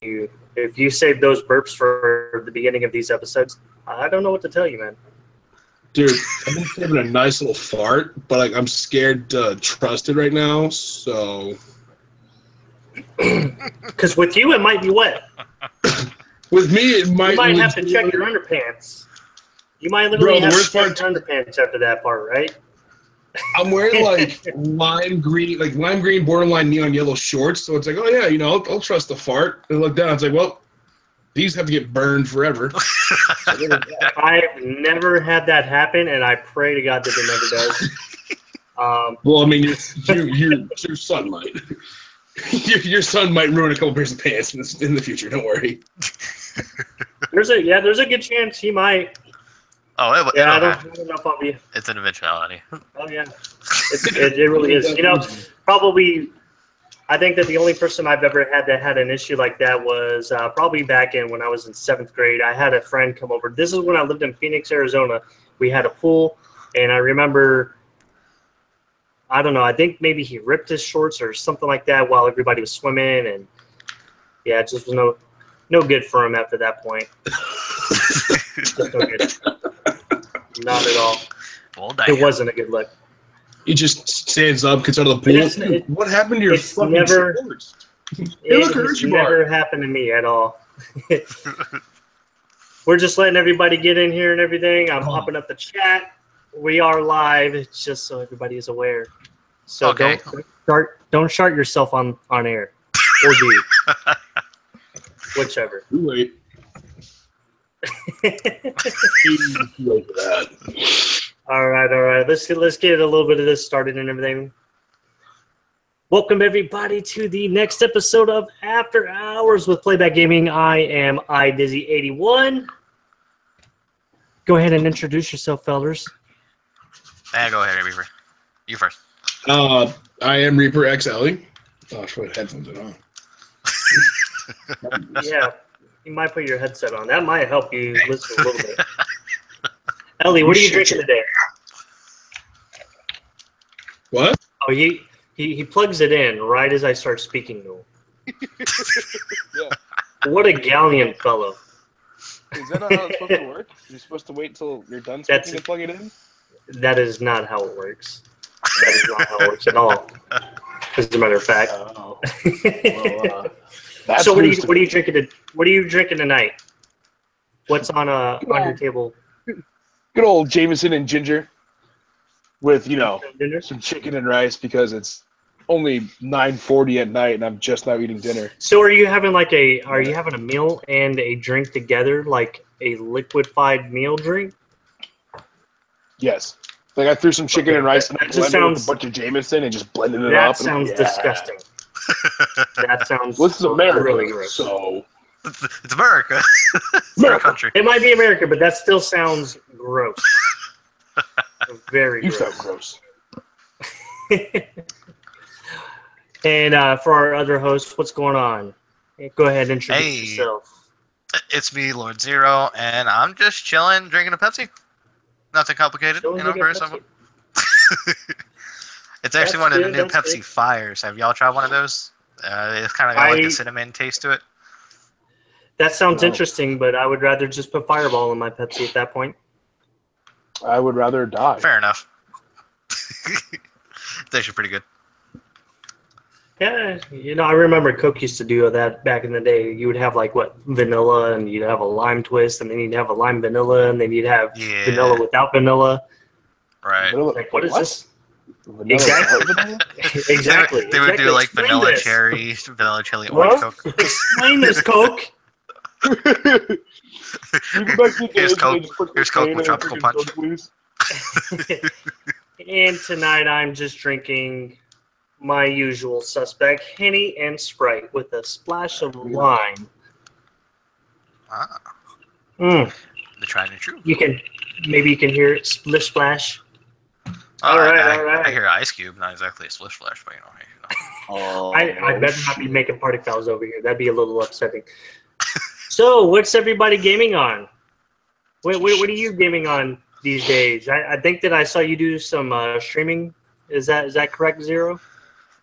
If you save those burps for the beginning of these episodes, I don't know what to tell you, man. Dude, I've been saving a nice little fart, but like I'm scared to trust it right now, so. Because with you, it might be wet. With me, it might. You might have to check your underpants. You might literally have to check your underpants after that part, right? I'm wearing like lime green, borderline neon yellow shorts, so it's like, oh yeah, you know, I'll trust the fart. And look down, it's like, well, these have to get burned forever. I've never had that happen, and I pray to God that it never does. Well, I mean, your son might. Your son might ruin a couple pairs of pants in the future. Don't worry. There's a good chance he might. Oh, I don't know if I'll be. It's an eventuality. Oh yeah, it really is. You know, probably. I think that the only person I've ever had that had an issue like that was probably back when I was in 7th grade. I had a friend come over. This is when I lived in Phoenix, Arizona. We had a pool, and I remember, I don't know, I think maybe he ripped his shorts or something like that while everybody was swimming, and yeah, it just was no good for him after that point. Just no good. Not at all. Well, it wasn't a good look. He just stands up, gets out of the pool. What happened to your fucking shorts? It's never happened to me at all. We're just letting everybody get in here and everything. I'm popping up the chat. We are live. It's just so everybody is aware. So don't shart yourself on air, or do you? Whichever. Wait. Wait for that. All right. Let's get a little bit of this started and everything. Welcome everybody to the next episode of After Hours with Playback Gaming. I am iDizzy81. Go ahead and introduce yourself, fellas. Go ahead, Reaper. You first. I am Reaper XLE. Oh, I should put headphones on. Yeah, you might put your headset on. That might help you listen a little bit. Ellie, what are you drinking today? What? Oh, he plugs it in right as I start speaking to him. Yeah. What a gallant fellow. Is that not how it's supposed to work? You're supposed to wait until you're done speaking to plug it in? That is not how it works. That is not how it works at all. As a matter of fact. Oh. So what are you drinking? What are you drinking tonight? What's on your table? Good old Jameson and ginger, with some chicken and rice because it's only 9:40 at night and I'm just now eating dinner. So are you having a meal and a drink together, like a liquefied meal drink? Yes. Like I threw some chicken and rice and I blended it with a bunch of Jameson and just blended it up. That sounds disgusting. That sounds well, this is America, really gross. So it's America. It's our country. It might be America, but that still sounds gross. Very gross. You sound gross. And for our other host, what's going on? Go ahead and introduce yourself. It's me, Lord Zero, and I'm just chilling, drinking a Pepsi. Nothing complicated, very simple. It's actually one of the new Pepsi Fires. Have y'all tried one of those? It's kind of got like a cinnamon taste to it. That sounds interesting, but I would rather just put Fireball in my Pepsi at that point. I would rather die. Fair enough. It's actually pretty good. Yeah, I remember Coke used to do that back in the day. You would have vanilla, and you'd have a lime twist, and then you'd have a lime vanilla, and then you'd have vanilla without vanilla. Right. Like, what is this? Exactly. They would do like vanilla cherry orange Coke. Explain this, Coke. Here's Coke with tropical punch. And tonight I'm just drinking my usual suspect, Henny and Sprite with a splash of lime. The tried and true. Maybe you can hear it splish splash. All right. I hear Ice Cube, not exactly a splish splash, but I better not be making party fouls over here. That'd be a little upsetting. So, what's everybody gaming on? What are you gaming on these days? I think that I saw you do some streaming. Is that correct, Zero?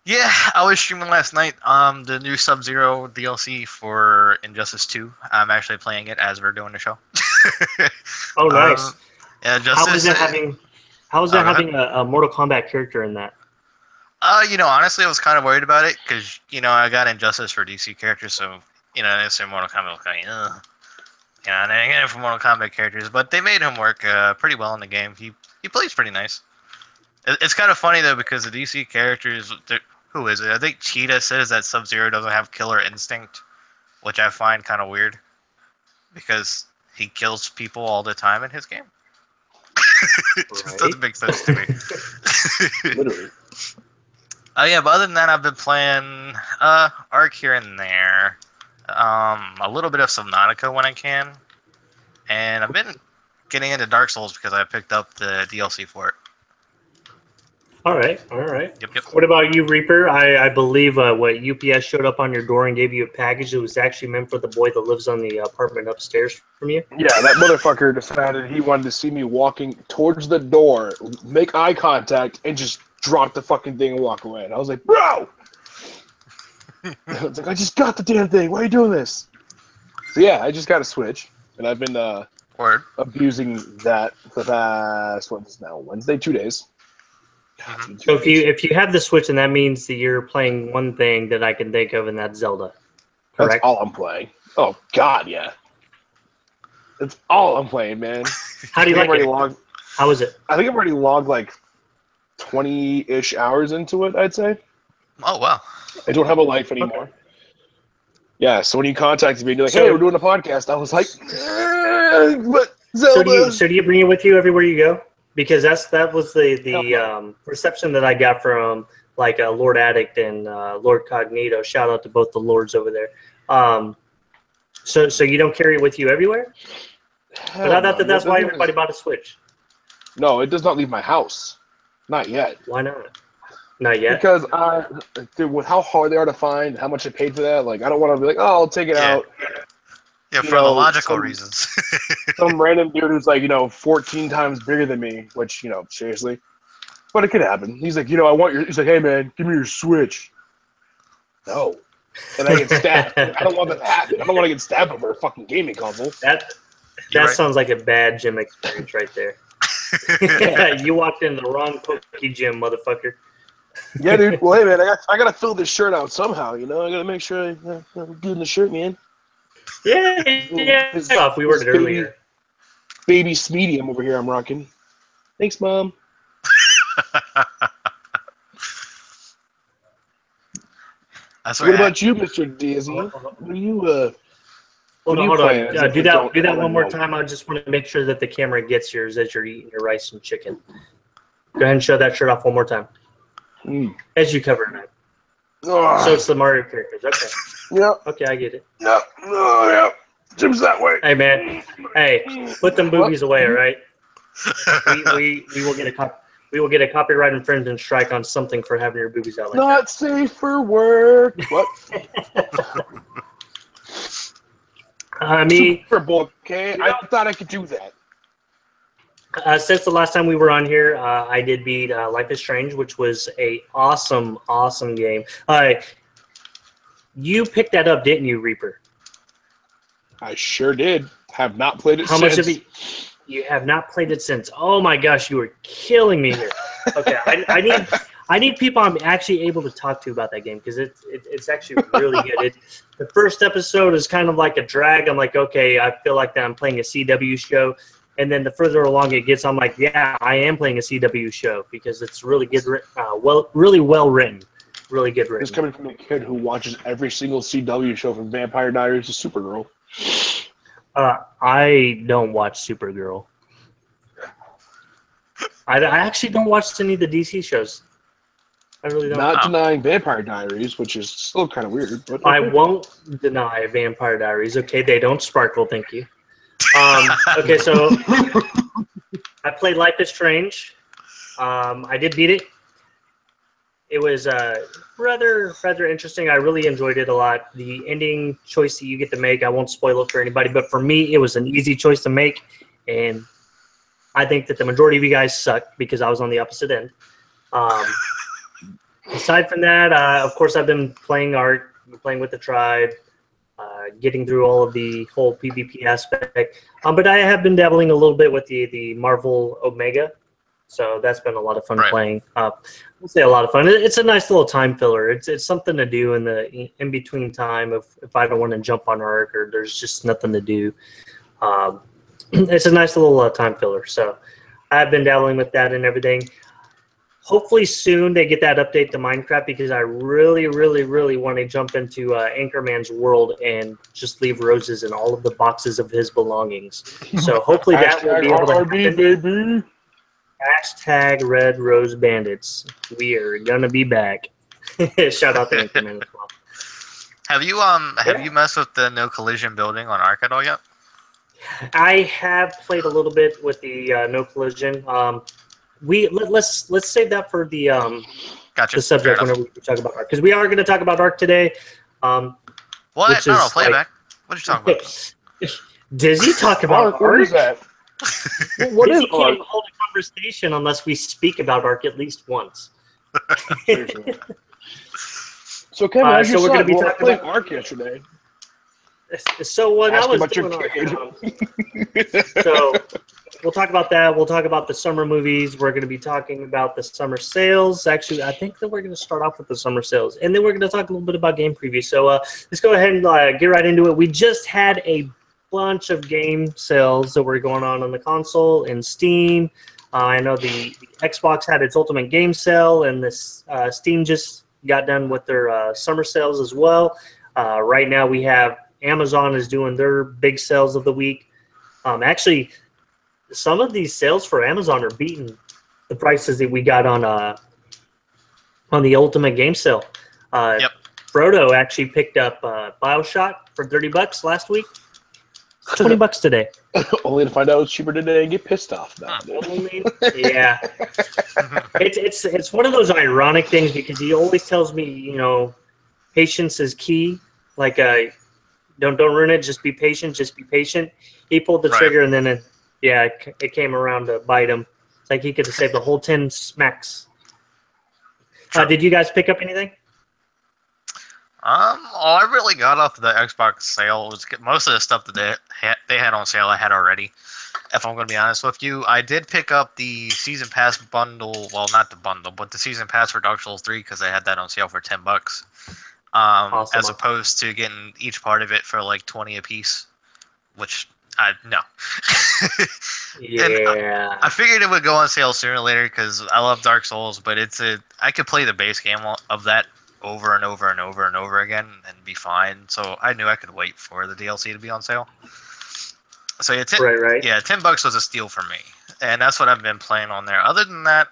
Yeah, I was streaming last night. The new Sub-Zero DLC for Injustice 2. I'm actually playing it as we're doing the show. Oh, nice. Yeah, How is Justice. that having? How is Oh, that go ahead. having a Mortal Kombat character in that? Honestly, I was kind of worried about it because I got Injustice for DC characters, so they say Mortal Kombat was kind of and I get it for Mortal Kombat characters, but they made him work pretty well in the game. He plays pretty nice. It's kind of funny though because the DC characters, who is it? I think Cheetah says that Sub-Zero doesn't have killer instinct, which I find kind of weird because he kills people all the time in his game. It just doesn't make sense to me. Literally. Yeah, but other than that, I've been playing Ark here and there, a little bit of Subnautica when I can, and I've been getting into Dark Souls because I picked up the DLC for it. All right, all right. Yep. What about you, Reaper? I believe what UPS showed up on your door and gave you a package that was actually meant for the boy that lives on the apartment upstairs from you. Yeah, that motherfucker decided he wanted to see me walking towards the door, make eye contact, and just drop the fucking thing and walk away. And I was like, bro! I was like, I just got the damn thing. Why are you doing this? So yeah, I just got a Switch, and I've been abusing that for the past, what is now, Wednesday, 2 days. God, So if you have the Switch, and that means that you're playing one thing that I can think of, and that's Zelda. Correct? That's all I'm playing. Oh, God, yeah. That's all I'm playing, man. How do you like it? How is it? I think I've already logged like 20-ish hours into it, I'd say. Oh, wow. I don't have a life anymore. Okay. Yeah, so when you contacted me, you're like, hey, we're doing a podcast. I was like, but Zelda. So do you bring it with you everywhere you go? Because that was the reception that I got from like Lord Addict and Lord Cognito. Shout out to both the lords over there. So you don't carry it with you everywhere? But I thought that's why everybody bought a Switch. No, it does not leave my house. Not yet. Why not? Not yet? Because dude, with how hard they are to find, how much I paid for that, like I don't want to be like, oh, I'll take it out. Yeah, for the logical reasons. Some random dude who's like, 14 times bigger than me, which, seriously. But it could happen. He's like, he's like, hey man, give me your Switch. No. And I get stabbed. I don't want that to happen. I don't want to get stabbed over a fucking gaming console. That sounds like a bad gym experience right there. You walked in the wrong Pokey gym, motherfucker. Yeah, dude. Well, hey, man, I gotta fill this shirt out somehow. I gotta make sure I'm good in the shirt, man. Yeah. We ordered earlier. Baby Smeedy, I'm over here. I'm rocking. Thanks, Mom. What about you, Mr. Daisy? What are you? Hold on. Do that one more time. I just want to make sure that the camera gets yours as you're eating your rice and chicken. Go ahead and show that shirt off one more time. As you cover it up. So it's the Mario characters. Okay. Yep. Okay, I get it. Yep. Oh, yep. Jim's that way. Hey, man. Hey, put them boobies away, all right? We will get a copyright infringement strike on something for having your boobies out like Not that. safe for work. What? Super Bowl, okay? I thought I could do that. Since the last time we were on here, I did beat Life is Strange, which was a awesome game. You picked that up, didn't you, Reaper? I sure did. Have not played it since. How much of it? You have not played it since. Oh my gosh, you were killing me here. Okay, I need people I'm actually able to talk to about that game because it's actually really good. The first episode is kind of like a drag. I'm like, okay, I feel like that I'm playing a CW show. And then the further along it gets, I'm like, yeah, I am playing a CW show because it's really good, really well written, really good written. It's coming from a kid who watches every single CW show from Vampire Diaries to Supergirl. I don't watch Supergirl. I actually don't watch any of the DC shows. I really don't. Not denying Vampire Diaries, which is still kind of weird. But I won't deny Vampire Diaries. Okay, they don't sparkle. Thank you. Okay, so I played Life is Strange. I did beat it. It was rather interesting. I really enjoyed it a lot. The ending choice that you get to make, I won't spoil it for anybody, but for me, it was an easy choice to make, and I think that the majority of you guys suck because I was on the opposite end. aside from that, of course, I've been playing Ark, playing with the tribe, getting through all of the whole PvP aspect. But I have been dabbling a little bit with the Marvel Omega, so that's been a lot of fun playing. We'll say a lot of fun. It's a nice little time filler. It's something to do in the in between time if I don't want to jump on Ark or there's just nothing to do. It's a nice little time filler. So I've been dabbling with that and everything. Hopefully soon they get that update to Minecraft because I really, really, really want to jump into Anchorman's world and just leave roses in all of the boxes of his belongings. So hopefully that will be able to happen. Baby. Hashtag Red Rose Bandits. We are gonna be back. Shout out to Anchorman as well. Have you messed with the no collision building on Ark at all yet? I have played a little bit with the no collision. Let's save that for the Gotcha. the subject whenever we talk about Ark because we are going to talk about Ark today. What? Which No, is play it like, back. What are you talking about? Does he talk about Ark? What is that? What is He Ark? can't hold a conversation unless we speak about Ark at least once. So Kevin, how's your so we're son? gonna be Well, I talking played about- Ark yesterday. So what I Ask was about your doing kid. so we'll talk about that. We'll talk about the summer movies. We're going to be talking about the summer sales. Actually, I think that we're going to start off with the summer sales, and then we're going to talk a little bit about game preview. So let's go ahead and get right into it. We just had a bunch of game sales that were going on the console and Steam. I know the Xbox had its Ultimate Game Sale, and this Steam just got done with their summer sales as well. Right now we have Amazon is doing their big sales of the week. Actually, some of these sales for Amazon are beating the prices that we got on the Ultimate Game Sale. Yep. Frodo actually picked up BioShock for $30 last week. It's $20 today. Only to find out it's cheaper today and get pissed off about it. Yeah. It's one of those ironic things because he always tells me, patience is key. Like, don't ruin it. Just be patient. Just be patient. He pulled the trigger and then it came around to bite him. It's like he could have saved the whole 10 smacks. Did you guys pick up anything? All I really got off the Xbox sale was most of the stuff that they had on sale. I had already. If I'm going to be honest with you, I did pick up the season pass bundle. Well, not the bundle, but the season pass for Dark Souls 3 because they had that on sale for $10. Awesome. As opposed to getting each part of it for like 20 a piece, which no. Yeah. I figured it would go on sale sooner or later because I love Dark Souls, but I could play the base game of that over and over and over and over again and be fine. So I knew I could wait for the DLC to be on sale. So yeah, $10 was a steal for me, and that's what I've been playing on there. Other than that,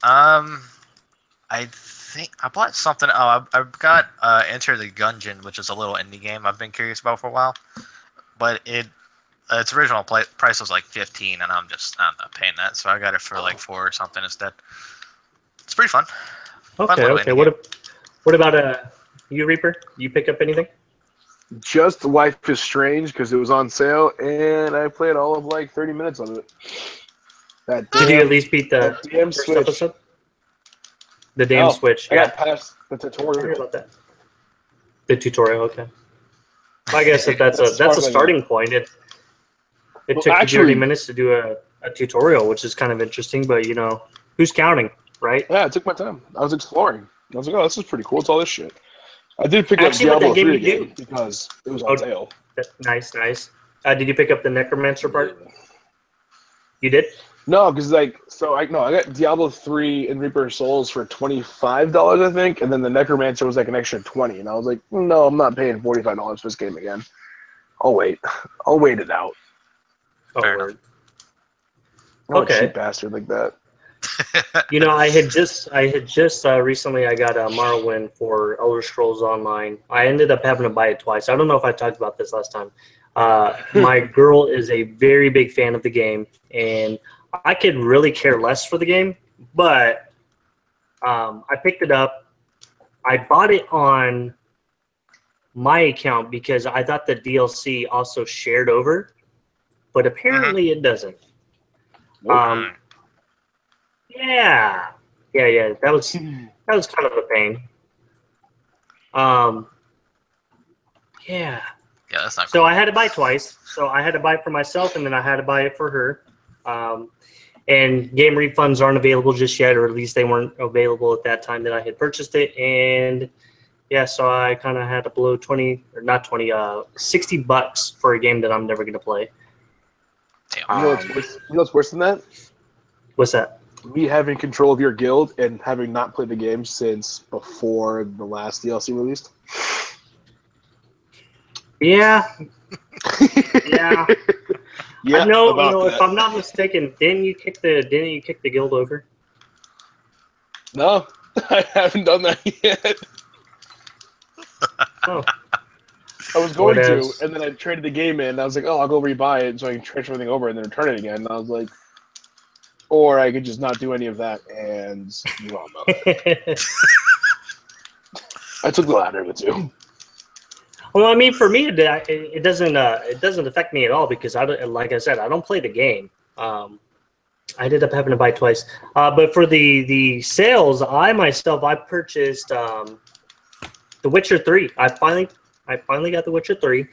I think I bought something. Oh, I've got Enter the Gungeon, which is a little indie game I've been curious about for a while, but its original price was like $15, and I'm not paying that, so I got it for like $4 or something instead. It's pretty fun. Okay. What about you, Reaper? You pick up anything? Just Life is Strange because it was on sale, and I played all of like 30 minutes of it. Did you at least beat the damn first Switch episode? The damn Switch. I Yeah. got past the tutorial. About that. The tutorial. Okay. I guess that's a starting point. It took you 30 minutes to do a tutorial, which is kind of interesting. But who's counting, right? Yeah, it took my time. I was exploring. I was like, oh, this is pretty cool. It's all this shit. I did pick up Diablo 3 again because it was on sale. Nice. Did you pick up the Necromancer part? You did? No, because I got Diablo 3 and Reaper of Souls for $25, I think, and then the Necromancer was like an extra $20, and I was like, no, I'm not paying $45 for this game again. I'll wait it out. Oh, Fair word. I'm Okay. a cheap bastard like that. I had just recently I got a Morrowind for Elder Scrolls Online. I ended up having to buy it twice. I don't know if I talked about this last time. My girl is a very big fan of the game, and I could really care less for the game, but I picked it up. I bought it on my account because I thought the DLC also shared over, but apparently it doesn't. Nope. Yeah. Yeah. That was kind of a pain. Yeah. Yeah, that's not So cool. I had to buy twice. So I had to buy it for myself, and then I had to buy it for her. And game refunds aren't available just yet, or at least they weren't available at that time that I had purchased it. And yeah, so I kind of had to blow $60 for a game that I'm never gonna play. Damn. You know what's worse? You know what's worse than that? What's that? Me having control of your guild and having not played the game since before the last DLC released. Yeah. Yeah. Yeah. I know. about If that. I'm not mistaken, didn't you kick the guild over? No, I haven't done that yet. Oh. I was going to, Whatevs. and then I traded the game in. And I was like, "Oh, I'll go rebuy it so I can transfer everything over and then return it again." And I was like, "Or I could just not do any of that and move on about it." I took the latter of the two. Well, I mean, for me, it doesn't affect me at all because like I said, I don't play the game. I ended up having to buy twice. But for the sales, I purchased The Witcher 3. I finally got The Witcher 3.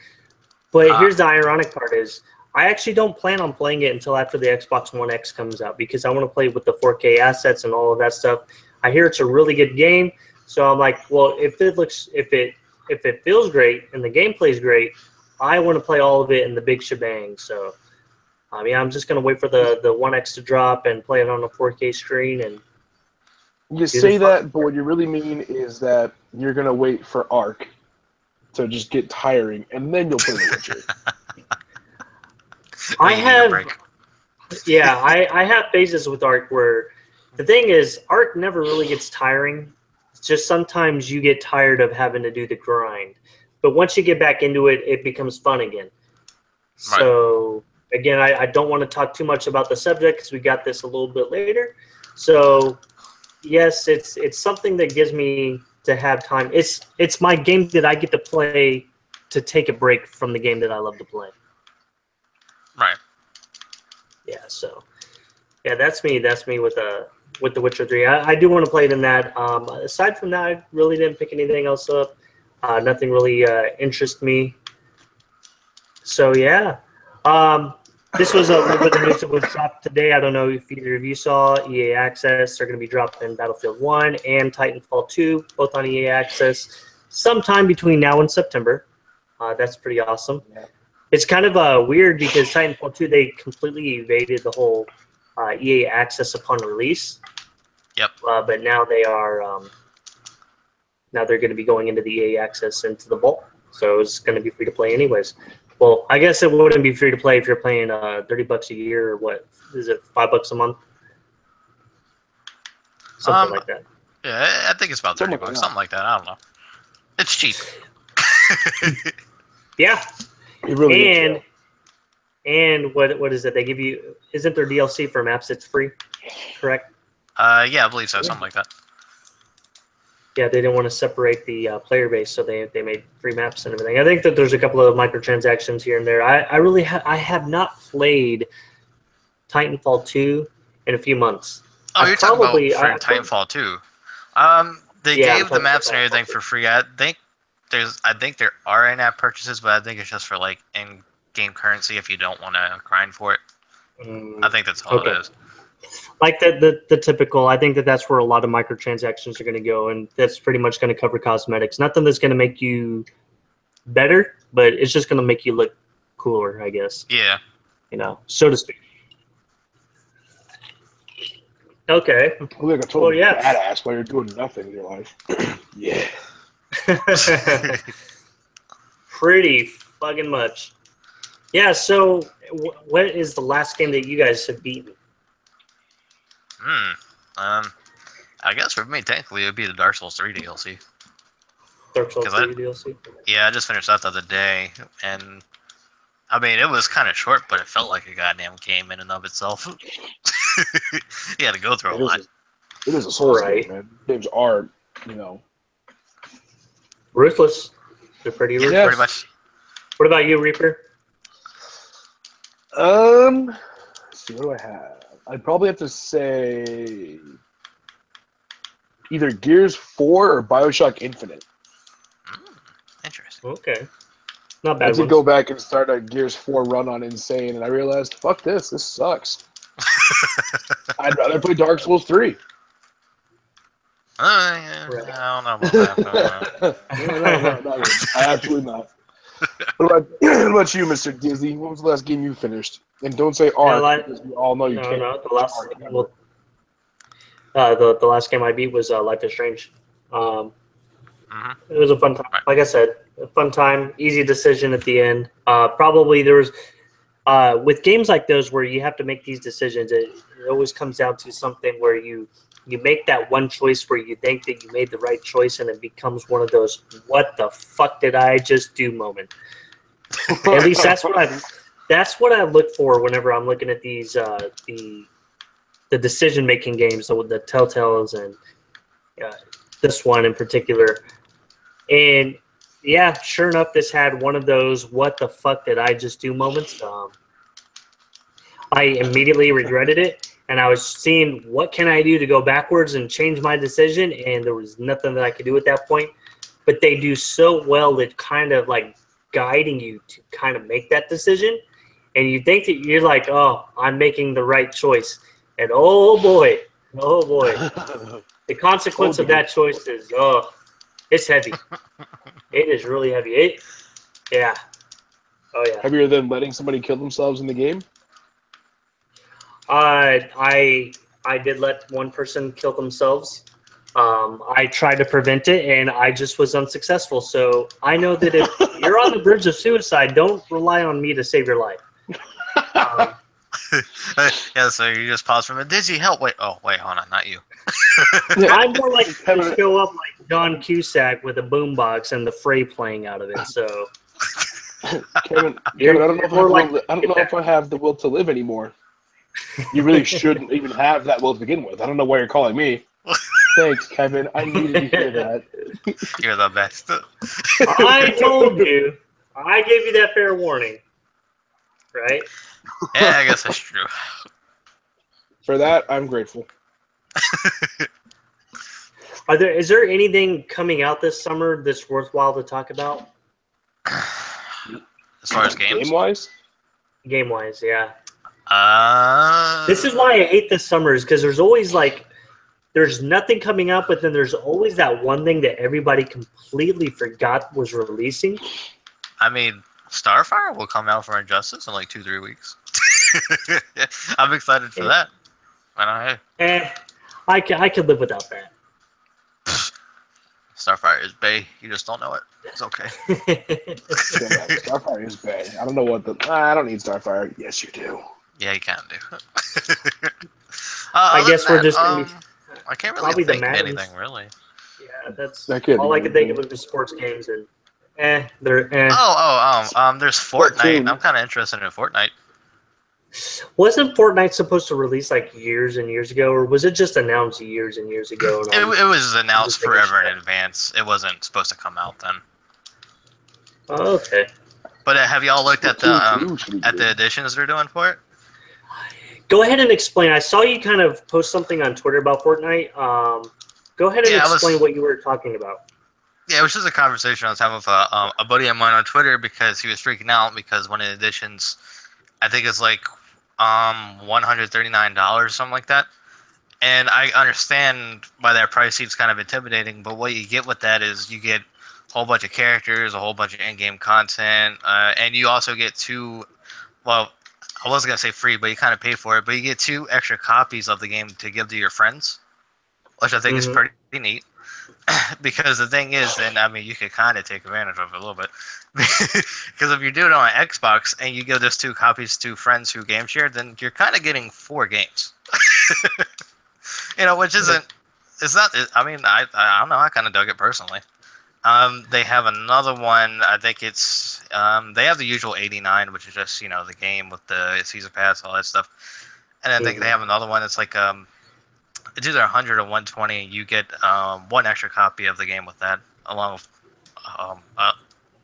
But here's the ironic part: is I actually don't plan on playing it until after the Xbox One X comes out because I want to play with the 4K assets and all of that stuff. I hear it's a really good game, so I'm like, well, if it feels great and the gameplay is great, I want to play all of it in the big shebang. So, I'm just gonna wait for the One X to drop and play it on a 4K screen. And You say that, but what you really mean is that you're gonna wait for Ark to just get tiring, and then you'll play The Witcher. I You need a have, break. yeah, I have phases with Ark where the thing is, Ark never really gets tiring. It's just sometimes you get tired of having to do the grind, but once you get back into it, it becomes fun again. So again, I don't want to talk too much about the subject because we got this a little bit later. So yes, it's something that gives me to have time. It's my game that I get to play to take a break from the game that I love to play. Right. Yeah, so yeah, that's me. That's me with The Witcher 3. I do want to play it in that. Aside from that, I really didn't pick anything else up. Nothing really interests me. So yeah, this was a little bit of news that was dropped today. I don't know if either of you saw. EA Access are going to be dropping Battlefield 1 and Titanfall 2, both on EA Access, sometime between now and September. That's pretty awesome. Yeah. It's kind of weird because Titanfall 2, they completely evaded the whole EA Access upon release. Yep. But now they are now they're going to be going into the EA Access into the vault, so it's going to be free to play anyways. Well, I guess it wouldn't be free to play if you're paying $30 a year, or what is it, $5 a month, something like that. Yeah, I think it's about 30 Something like bucks, that. something like that. I don't know. It's cheap. Yeah, It really is, and what is it? They give you, isn't there DLC for maps that's free? Correct. Yeah, I believe so, something like that. Yeah, they didn't want to separate the player base, so they made free maps and everything. I think that there's a couple of microtransactions here and there. I have not played Titanfall 2 in a few months. Oh, you're talking about for I- Titanfall 2. They Yeah, I'm gave the talking maps and about everything Titanfall for free. I think there are in-app purchases, but I think it's just for like in-game currency if you don't want to grind for it. I think that's all Okay. it is. Like the typical, I think that's where a lot of microtransactions are going to go, and that's pretty much going to cover cosmetics. Nothing that's going to make you better, but it's just going to make you look cooler, I guess. Yeah. So to speak. Okay. You look like a total Well, yeah. badass while you're doing nothing in your life. Yeah. Pretty fucking much. Yeah, what is the last game that you guys have beaten? I guess for me, technically, it would be the Dark Souls 3 DLC. Dark Souls 'Cause 3 DLC? Yeah, I just finished that the other day, and I mean, it was kind of short, but it felt like a goddamn game in and of itself. You had to go through a lot. It is a Souls Right. game, man. Games are, Ruthless. They're pretty Yeah, ruthless. pretty much. What about you, Reaper? Let's see, what do I have? I'd probably have to say either Gears 4 or Bioshock Infinite. Interesting. Okay. Not I bad did ones. go back and start a Gears 4 run on Insane, and I realized, fuck this sucks. I'd rather play Dark Souls 3. Yeah, Right. I don't know about that. No, not really. Absolutely not. What about you, Mr. Dizzy? What was the last game you finished? And don't say Ark, because we all know you can't. The last the last game I beat was Life is Strange. It was a fun time. Right. Like I said, a fun time, easy decision at the end. Probably there was with games like those where you have to make these decisions. It always comes down to something where you make that one choice where you think that you made the right choice, and it becomes one of those "what the fuck did I just do" moment. At least that's what I look for whenever I'm looking at these the decision making games, the Telltales and this one in particular. And yeah, sure enough, this had one of those "what the fuck did I just do" moments. I immediately regretted it, and I was seeing what can I do to go backwards and change my decision, and there was nothing that I could do at that point. But they do so well at kind of like guiding you to kind of make that decision, and you think that you're like, oh, I'm making the right choice, and oh boy, the consequence of that choice is it's heavy. It is really heavy. Yeah. Oh yeah. Heavier than letting somebody kill themselves in the game? I did let one person kill themselves. I tried to prevent it, and I just was unsuccessful. So I know that if you're on the bridge of suicide, don't rely on me to save your life. Yeah, so you just pause from it. Did you help? Wait, hold on, not you. I'm more like to show up like John Cusack with a boombox and the Fray playing out of it. So, Kevin, I don't know if I have the will to live anymore. You really shouldn't even have that will to begin with. I don't know why you're calling me. Thanks, Kevin. I needed to hear that. You're the best. I told you. I gave you that fair warning. Right? Yeah, I guess that's true. For that, I'm grateful. Is there anything coming out this summer that's worthwhile to talk about? As far as games? Game-wise? Game-wise, yeah. This is why I hate the summers, because there's always there's nothing coming out, but then there's always that one thing that everybody completely forgot was releasing. I mean, Starfire will come out for Injustice in like 2-3 weeks. I'm excited for that. I could live without that. Starfire is bae. You just don't know it. It's okay. Starfire is bad. I don't know what I don't need Starfire. Yes, you do. Yeah, you can do. I guess we're just gonna be. I can't really think of Madden's. anything really. Yeah, that's all I could think of was the sports games, and they're there's Fortnite. I'm kind of interested in Fortnite. Wasn't Fortnite supposed to release like years and years ago, or was it just announced years and years ago? It was announced forever in advance. It wasn't supposed to come out then. Oh, okay. But have y'all looked at the additions they're doing for it? Go ahead and explain. I saw you kind of post something on Twitter about Fortnite. Go ahead and explain what you were talking about. Yeah, it was just a conversation I was having with a buddy of mine on Twitter because he was freaking out because one of the additions, I think it's like $139, something like that. And I understand why that price seems kind of intimidating, but what you get with that is you get a whole bunch of characters, a whole bunch of in-game content, and you also get I wasn't going to say free, but you kind of pay for it, but you get 2 extra copies of the game to give to your friends, which I think is pretty neat. Because the thing is, and I mean, you could kind of take advantage of it a little bit. Because if you do it on Xbox and you give those 2 copies to friends who game share, then you're kind of getting 4 games. Which isn't, it's not, I mean, I don't know, I kind of dug it personally. They have another one, I think it's, they have the usual 89, which is just, the game with the season pass, all that stuff. And I think they have another one that's like, it's either 100 or 120, and you get 1 extra copy of the game with that, along with a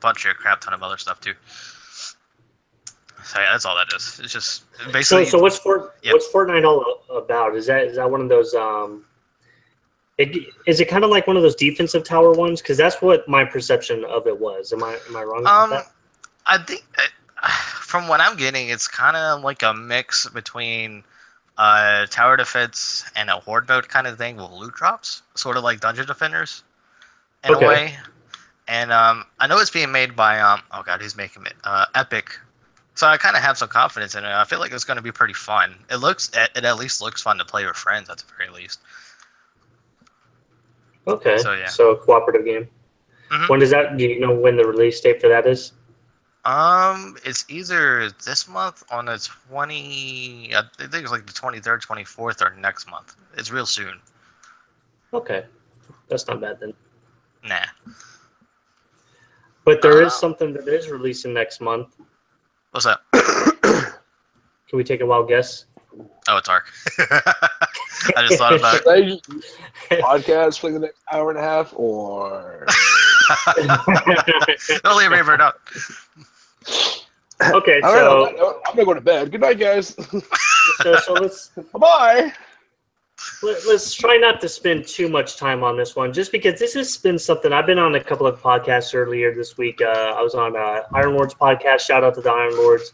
bunch of crap ton of other stuff, too. So yeah, that's all that is. It's just basically. So what's Fortnite all about? Is that one of those Is it kind of like one of those defensive tower ones? Because that's what my perception of it was. Am I wrong about that? I think from what I'm getting, it's kind of like a mix between tower defense and a horde mode kind of thing with loot drops, sort of like Dungeon Defenders in a way. And I know it's being made by oh god, who's making it? Epic. So I kind of have some confidence in it. I feel like it's going to be pretty fun. It at least looks fun to play with friends at the very least. Okay. So yeah. So a cooperative game. Mhm. When does that? Do you know when the release date for that is? It's either this month on the 20. I think it's like the 23rd, 24th, or next month. It's real soon. Okay, that's not bad then. Nah. But there is something that is releasing next month. What's that? Can we take a wild guess? Oh, it's Ark. I just thought about it. Podcast for the next hour and a half, or Don't leave Reaver out. Okay, I so don't know. I'm gonna go to bed. Good night, guys. so let's Bye. let's try not to spend too much time on this one, just because this has been something I've been on a couple of podcasts earlier this week. I was on Iron Lords podcast. Shout out to the Iron Lords,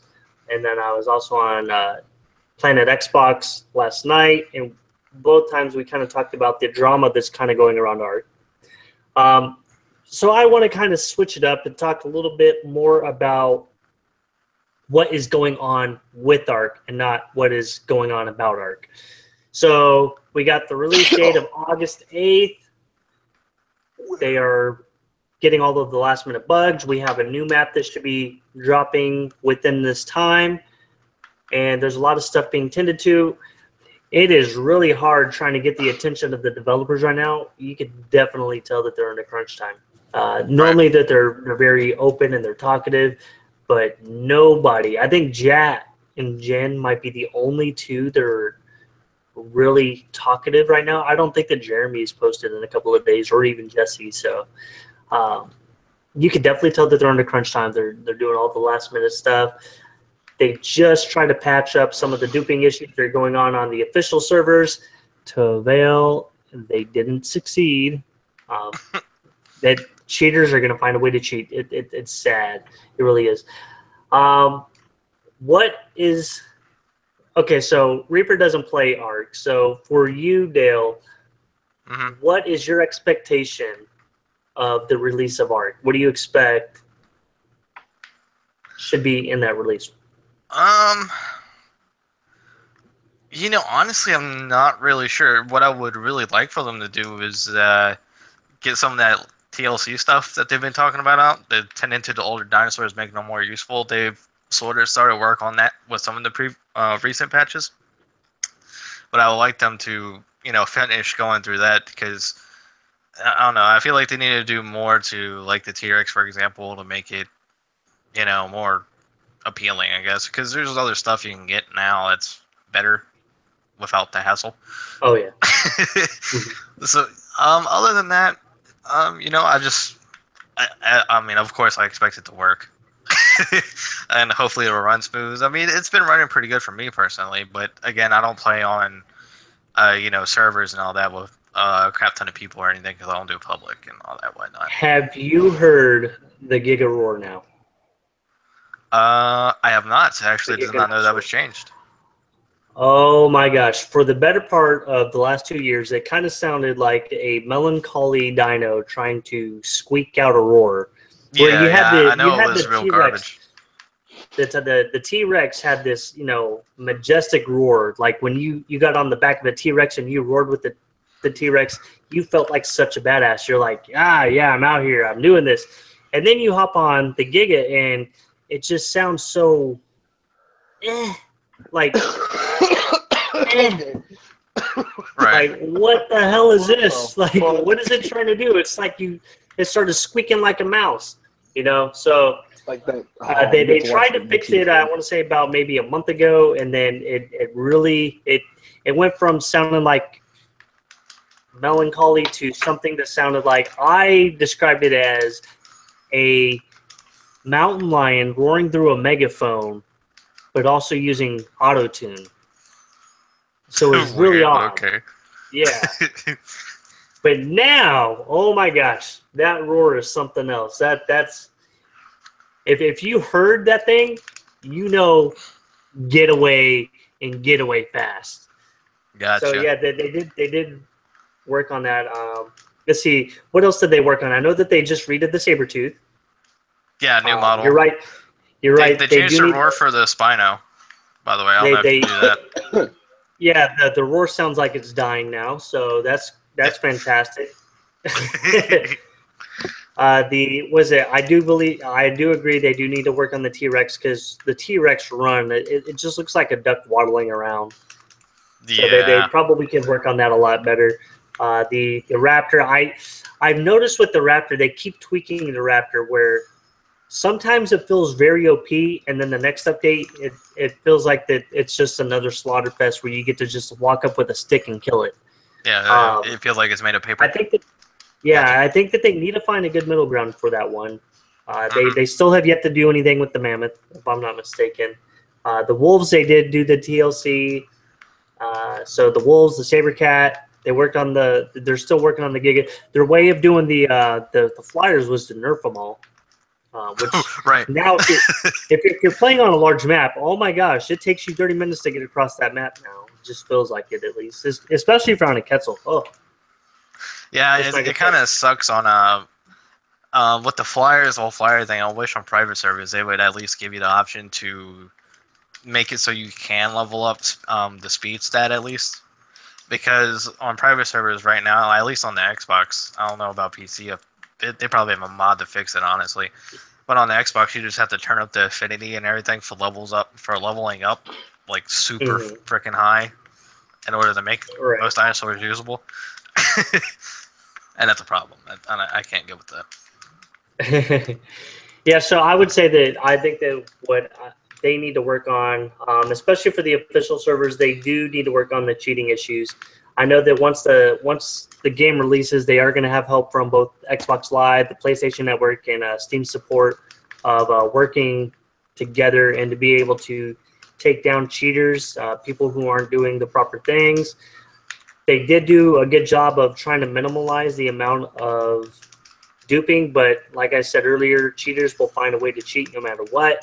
and then I was also on Planet Xbox last night, and both times we kind of talked about the drama that's kind of going around Ark. So I want to kind of switch it up and talk a little bit more about what is going on with Ark and not what is going on about Ark. So we got the release date of August 8th. They are getting all of the last minute bugs. We have a new map that should be dropping within this time. And there's a lot of stuff being tended to. It is really hard trying to get the attention of the developers right now. You can definitely tell that they're under crunch time. Normally that they're very open and they're talkative, but nobody. I think Jat and Jen might be the only two that are really talkative right now. I don't think that Jeremy's posted in a couple of days, or even Jesse. So you can definitely tell that they're under crunch time. They're doing all the last minute stuff. They just tried to patch up some of the duping issues that are going on the official servers to avail. They didn't succeed. That cheaters are going to find a way to cheat. It's sad. It really is. What is... Okay, so Reaper doesn't play Ark. So for you, Dale, what is your expectation of the release of Ark? What do you expect should be in that release? Honestly, I'm not really sure. What I would really like for them to do is get some of that TLC stuff that they've been talking about out. They tend into the older dinosaurs, making them more useful. They've sort of started work on that with some of the recent patches. But I would like them to, finish going through that, because I don't know. I feel like they need to do more to, like the T-Rex, for example, to make it, more appealing, I guess, because there's other stuff you can get now that's better without the hassle. Oh yeah. So other than that, I mean, of course I expect it to work. And hopefully it'll run smooth. I mean, it's been running pretty good for me personally, but again, I don't play on servers and all that with a crap ton of people or anything, because I don't do public and all that whatnot. Have you heard the Giga Roar now? I have not. I actually did not know that was changed. Oh my gosh. For the better part of the last 2 years, it kind of sounded like a melancholy dino trying to squeak out a roar. Where Yeah, you had I know it was real garbage. The T-Rex had this, majestic roar. Like when you got on the back of a T-Rex and you roared with the T-Rex, you felt like such a badass. You're like, yeah, I'm out here. I'm doing this. And then you hop on the Giga and it just sounds so like Right. like what the hell is this? Like what is it trying to do? It's like it started squeaking like a mouse, so Like that. they tried to fix it, I want to say about maybe a month ago, and then it really went from sounding like melancholy to something that sounded like, I described it as a mountain lion roaring through a megaphone, but also using auto-tune. So it was really odd. Okay. Yeah. But now, oh my gosh, that roar is something else. That's if you heard that thing, you know, get away and get away fast. Gotcha. So yeah, they did work on that. Let's see, what else did they work on? I know that they just redid the Sabretooth. Yeah, new model. You're right. You're right. They changed the roar for the Spino, by the way. I don't know if you do that. Yeah, the roar sounds like it's dying now, so that's fantastic. I do agree they do need to work on the T-Rex because the T-Rex run it just looks like a duck waddling around. So they probably can work on that a lot better. The Raptor, I've noticed with the Raptor they keep tweaking the Raptor where sometimes it feels very OP, and then the next update it feels like that it's just another slaughter fest where you get to just walk up with a stick and kill it. Yeah, it feels like it's made of paper. I think that they need to find a good middle ground for that one. They still have yet to do anything with the Mammoth, if I'm not mistaken. The Wolves, they did do the TLC. So the Wolves, the Sabercat, they worked on they're still working on the Giga. Their way of doing the Flyers was to nerf them all. Which right. Now, if you're playing on a large map, oh my gosh, it takes you 30 minutes to get across that map now. It just feels like it, at least. Especially if you're on a Quetzal. Oh. Yeah, it kind of sucks on with the Flyers, whole Flyer thing. I wish on private servers they would at least give you the option to make it so you can level up the speed stat at least. Because on private servers right now, at least on the Xbox, I don't know about PC, they probably have a mod to fix it, honestly. But on the Xbox, you just have to turn up the affinity and everything for leveling up, like super freaking high, in order to make most dinosaurs usable. And that's a problem. I can't get with that. Yeah, so I would say that I think that what they need to work on, especially for the official servers, they do need to work on the cheating issues. I know that once the game releases, they are going to have help from both Xbox Live, the PlayStation Network, and Steam support of working together and to be able to take down cheaters, people who aren't doing the proper things. They did do a good job of trying to minimize the amount of duping, but like I said earlier, cheaters will find a way to cheat no matter what.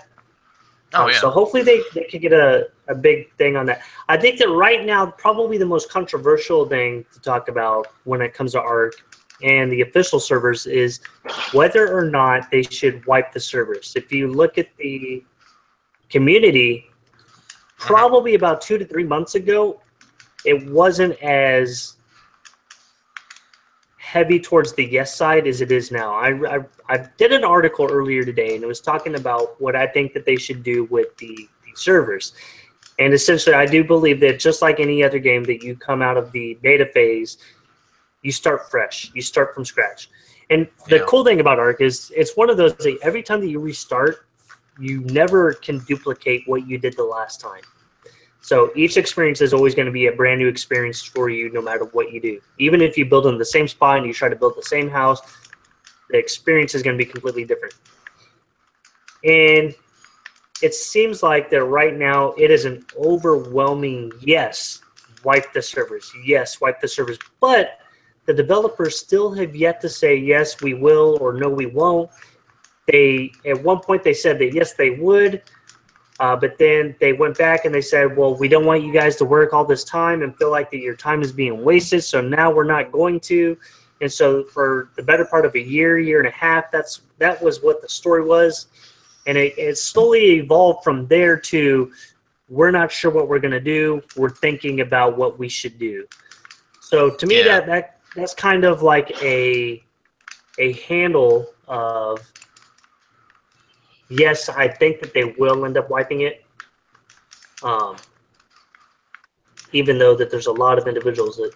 Oh, yeah. So hopefully they can get a big thing on that. I think that right now, probably the most controversial thing to talk about when it comes to ARC and the official servers is whether or not they should wipe the servers. If you look at the community, probably about 2 to 3 months ago, it wasn't as heavy towards the yes side as it is now. I did an article earlier today, and it was talking about what I think that they should do with the servers. And essentially, I do believe that just like any other game that you come out of the beta phase, you start fresh. You start from scratch. And the cool thing about ARC is it's one of those that every time that you restart, you never can duplicate what you did the last time. So each experience is always going to be a brand new experience for you no matter what you do. Even if you build in the same spot and you try to build the same house, the experience is going to be completely different. And it seems like that right now it is an overwhelming yes, wipe the servers. Yes, wipe the servers. But the developers still have yet to say yes, we will, or no, we won't. At one point they said that yes, they would. But then they went back and they said, well, we don't want you guys to work all this time and feel like that your time is being wasted, so now we're not going to. And so for the better part of a year and a half, that was what the story was. And it slowly evolved from there to we're not sure what we're going to do. We're thinking about what we should do. So to me, that's kind of like a handle of, yes, I think that they will end up wiping it. Even though that there's a lot of individuals that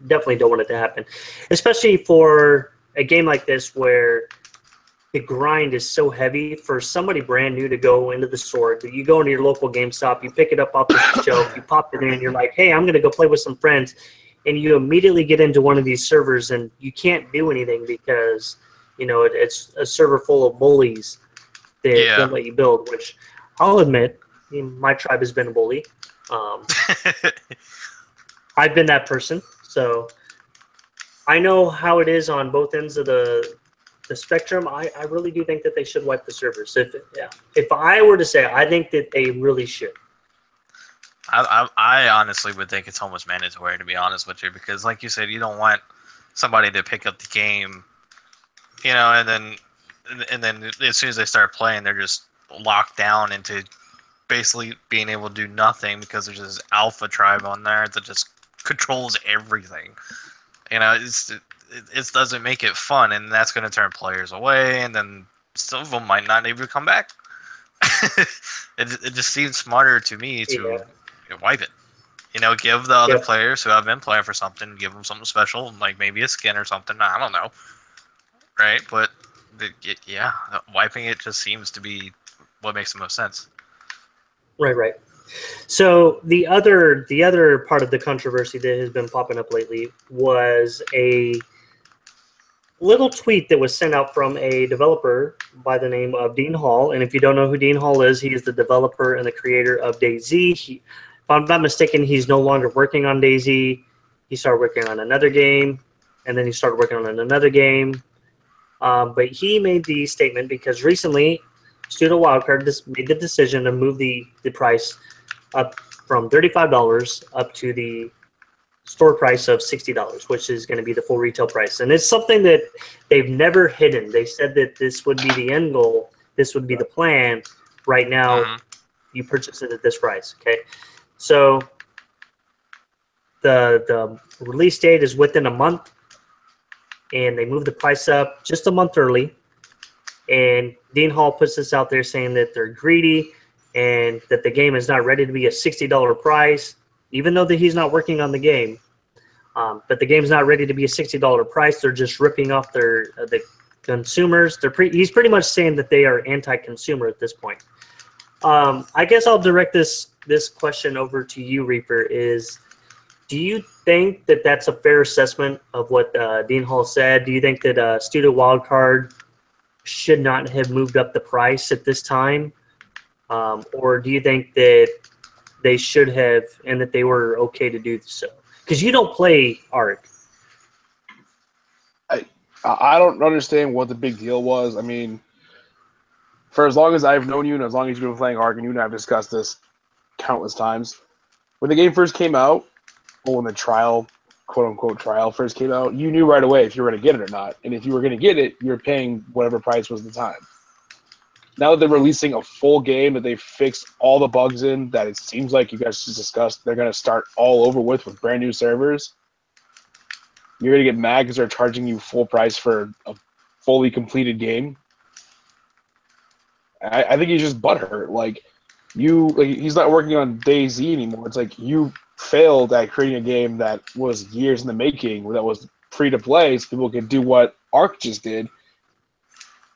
definitely don't want it to happen. Especially for a game like this where the grind is so heavy for somebody brand new to go into the store. You go into your local GameStop, you pick it up off the shelf, you pop it in, you're like, hey, I'm going to go play with some friends. And you immediately get into one of these servers and you can't do anything because, you know, it's a server full of bullies. They don't let you build, which I'll admit, my tribe has been a bully. I've been that person, so I know how it is on both ends of the spectrum. I really do think that they should wipe the servers. If I were to say, I think that they really should. I honestly would think it's almost mandatory, to be honest with you, because like you said, you don't want somebody to pick up the game, and then as soon as they start playing, they're just locked down into basically being able to do nothing because there's this alpha tribe on there that just controls everything. It doesn't make it fun, and that's going to turn players away, and then some of them might not even come back. It just seems smarter to me to wipe it. Give the other players who have been playing for something, give them something special, like maybe a skin or something. I don't know, right? But wiping it just seems to be what makes the most sense. Right. So the other part of the controversy that has been popping up lately was a little tweet that was sent out from a developer by the name of Dean Hall. And if you don't know who Dean Hall is, he is the developer and the creator of DayZ. If I'm not mistaken, he's no longer working on DayZ. He started working on another game, and then he started working on another game. But he made the statement because recently Studio Wildcard made the decision to move the price up from $35 up to the store price of $60, which is going to be the full retail price. And it's something that they've never hidden. They said that this would be the end goal. This would be the plan. Right now, you purchase it at this price. Okay, so the release date is within a month, and they moved the price up just a month early. And Dean Hall puts this out there saying that they're greedy and that the game is not ready to be a $60 price, even though he's not working on the game. But the game's not ready to be a $60 price. They're just ripping off the consumers. He's pretty much saying that they are anti-consumer at this point. I guess I'll direct this question over to you, Reaper. Do you think that that's a fair assessment of what Dean Hall said? Do you think that Studio Wildcard should not have moved up the price at this time? Or do you think that they should have and that they were okay to do so? Because you don't play Ark. I don't understand what the big deal was. I mean, for as long as I've known you and as long as you've been playing Ark, and you and I have discussed this countless times, when the game first came out, or when the trial, quote-unquote trial first came out, you knew right away if you were going to get it or not. And if you were going to get it, you were paying whatever price was at the time. Now that they're releasing a full game that they fixed all the bugs in, that it seems like you guys just discussed, they're going to start all over with brand new servers, you're going to get mad because they're charging you full price for a fully completed game. I think he's just butthurt. He's not working on DayZ anymore. It's like you failed at creating a game that was years in the making, that was free to play, so people could do what Ark just did.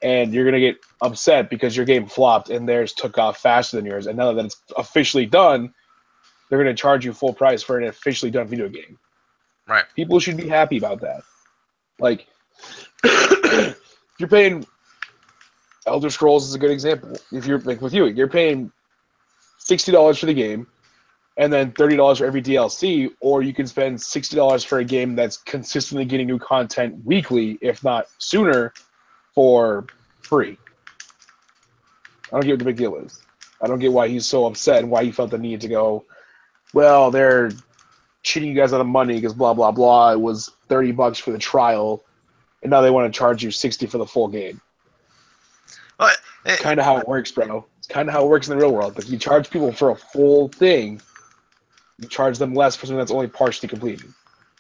And you're going to get upset because your game flopped and theirs took off faster than yours. And now that it's officially done, they're going to charge you full price for an officially done video game. Right. People should be happy about that. Like, if you're paying... Elder Scrolls is a good example. If you're like with you, you're paying $60 for the game and then $30 for every DLC, or you can spend $60 for a game that's consistently getting new content weekly, if not sooner, for free. I don't get what the big deal is. I don't get why he's so upset and why he felt the need to go, well, they're cheating you guys out of money because blah, blah, blah. It was $30 for the trial, and now they want to charge you $60 for the full game. But It's kind of how it works, bro. It's kind of how it works in the real world. If you charge people for a full thing, you charge them less for something that's only partially completed.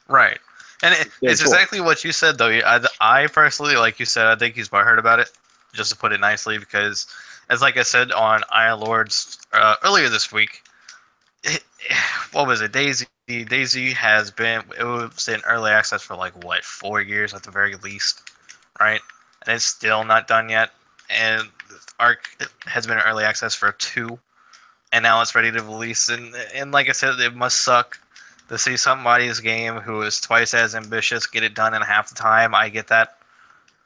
Right. And it's exactly what you said, though. I personally, like you said, I think he's butthurt about it, just to put it nicely, because, as like I said on Iron Lords earlier this week, what was it, DayZ? DayZ has been, it was in early access for 4 years at the very least, right? And it's still not done yet. And Ark has been in early access for 2, and now it's ready to release. And like I said, it must suck to see somebody's game who is twice as ambitious get it done in half the time. I get that.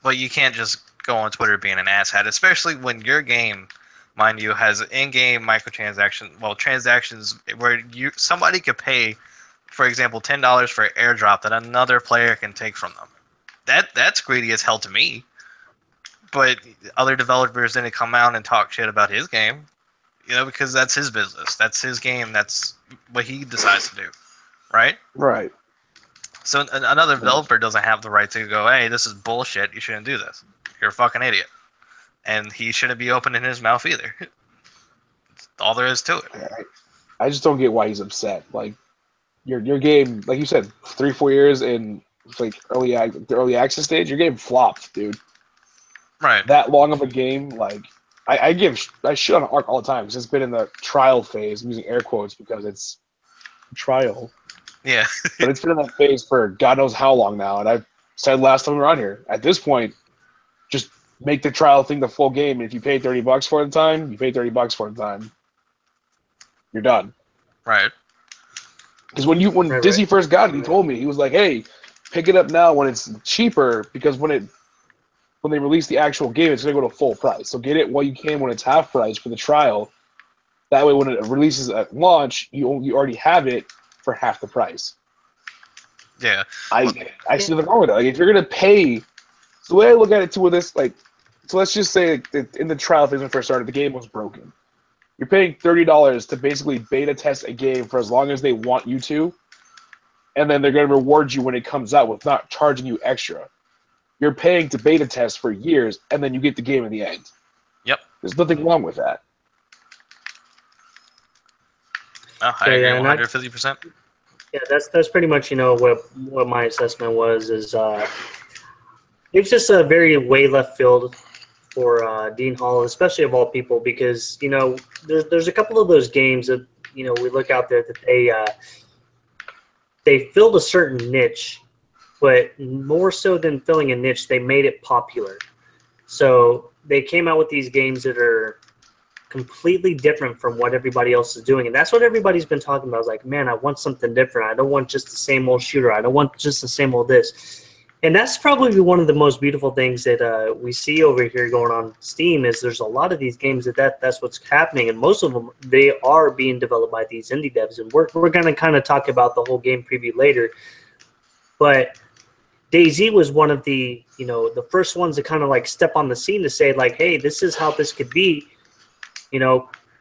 But you can't just go on Twitter being an asshat, especially when your game, mind you, has in-game microtransactions, transactions where somebody could pay for example, $10 for airdrop that another player can take from them. That's greedy as hell to me. But other developers didn't come out and talk shit about his game, because that's his business, that's his game, that's what he decides to do, right? Right. So another developer doesn't have the right to go, hey, this is bullshit, you shouldn't do this. You're a fucking idiot. And he shouldn't be opening his mouth either. That's all there is to it. I just don't get why he's upset. Like, your game, like you said, 3-4 years in like the early access stage, your game flopped, dude. Right. That long of a game, like I shit on Ark all the time because it's been in the trial phase. I'm using air quotes because it's trial. Yeah. But it's been in that phase for God knows how long now. And I said last time we were on here, at this point, just make the trial thing the full game. And if you pay $30 for the time, you pay $30 for the time. You're done. Right. Because when Disney first got it, he told me, he was like, "Hey, pick it up now when it's cheaper, because when they release the actual game, it's gonna go to full price. So get it while you can when it's half price for the trial. That way, when it releases at launch, you already have it for half the price." Yeah. I see nothing wrong with that. Like, if you're gonna pay, so the way I look at it too with this, like, so let's just say that in the trial phase when it first started, the game was broken. You're paying $30 to basically beta test a game for as long as they want you to, and then they're going to reward you when it comes out with not charging you extra. You're paying to beta test for years, and then you get the game in the end. Yep. There's nothing wrong with that. Oh, I agree 150%. Yeah, that's pretty much what my assessment was. It's just a very way left field for Dean Hall, especially of all people, because there's a couple of those games that we look out there that they filled a certain niche, but more so than filling a niche, they made it popular. So they came out with these games that are completely different from what everybody else is doing, and that's what everybody's been talking about. It's like, man, I want something different. I don't want just the same old shooter. I don't want just the same old this. And that's probably one of the most beautiful things that we see over here going on Steam is there's a lot of these games that's what's happening, and most of them, they are being developed by these indie devs. And we're going to kind of talk about the whole game preview later. But DayZ was one of the the first ones to kind of like step on the scene to say like, hey, this is how this could be.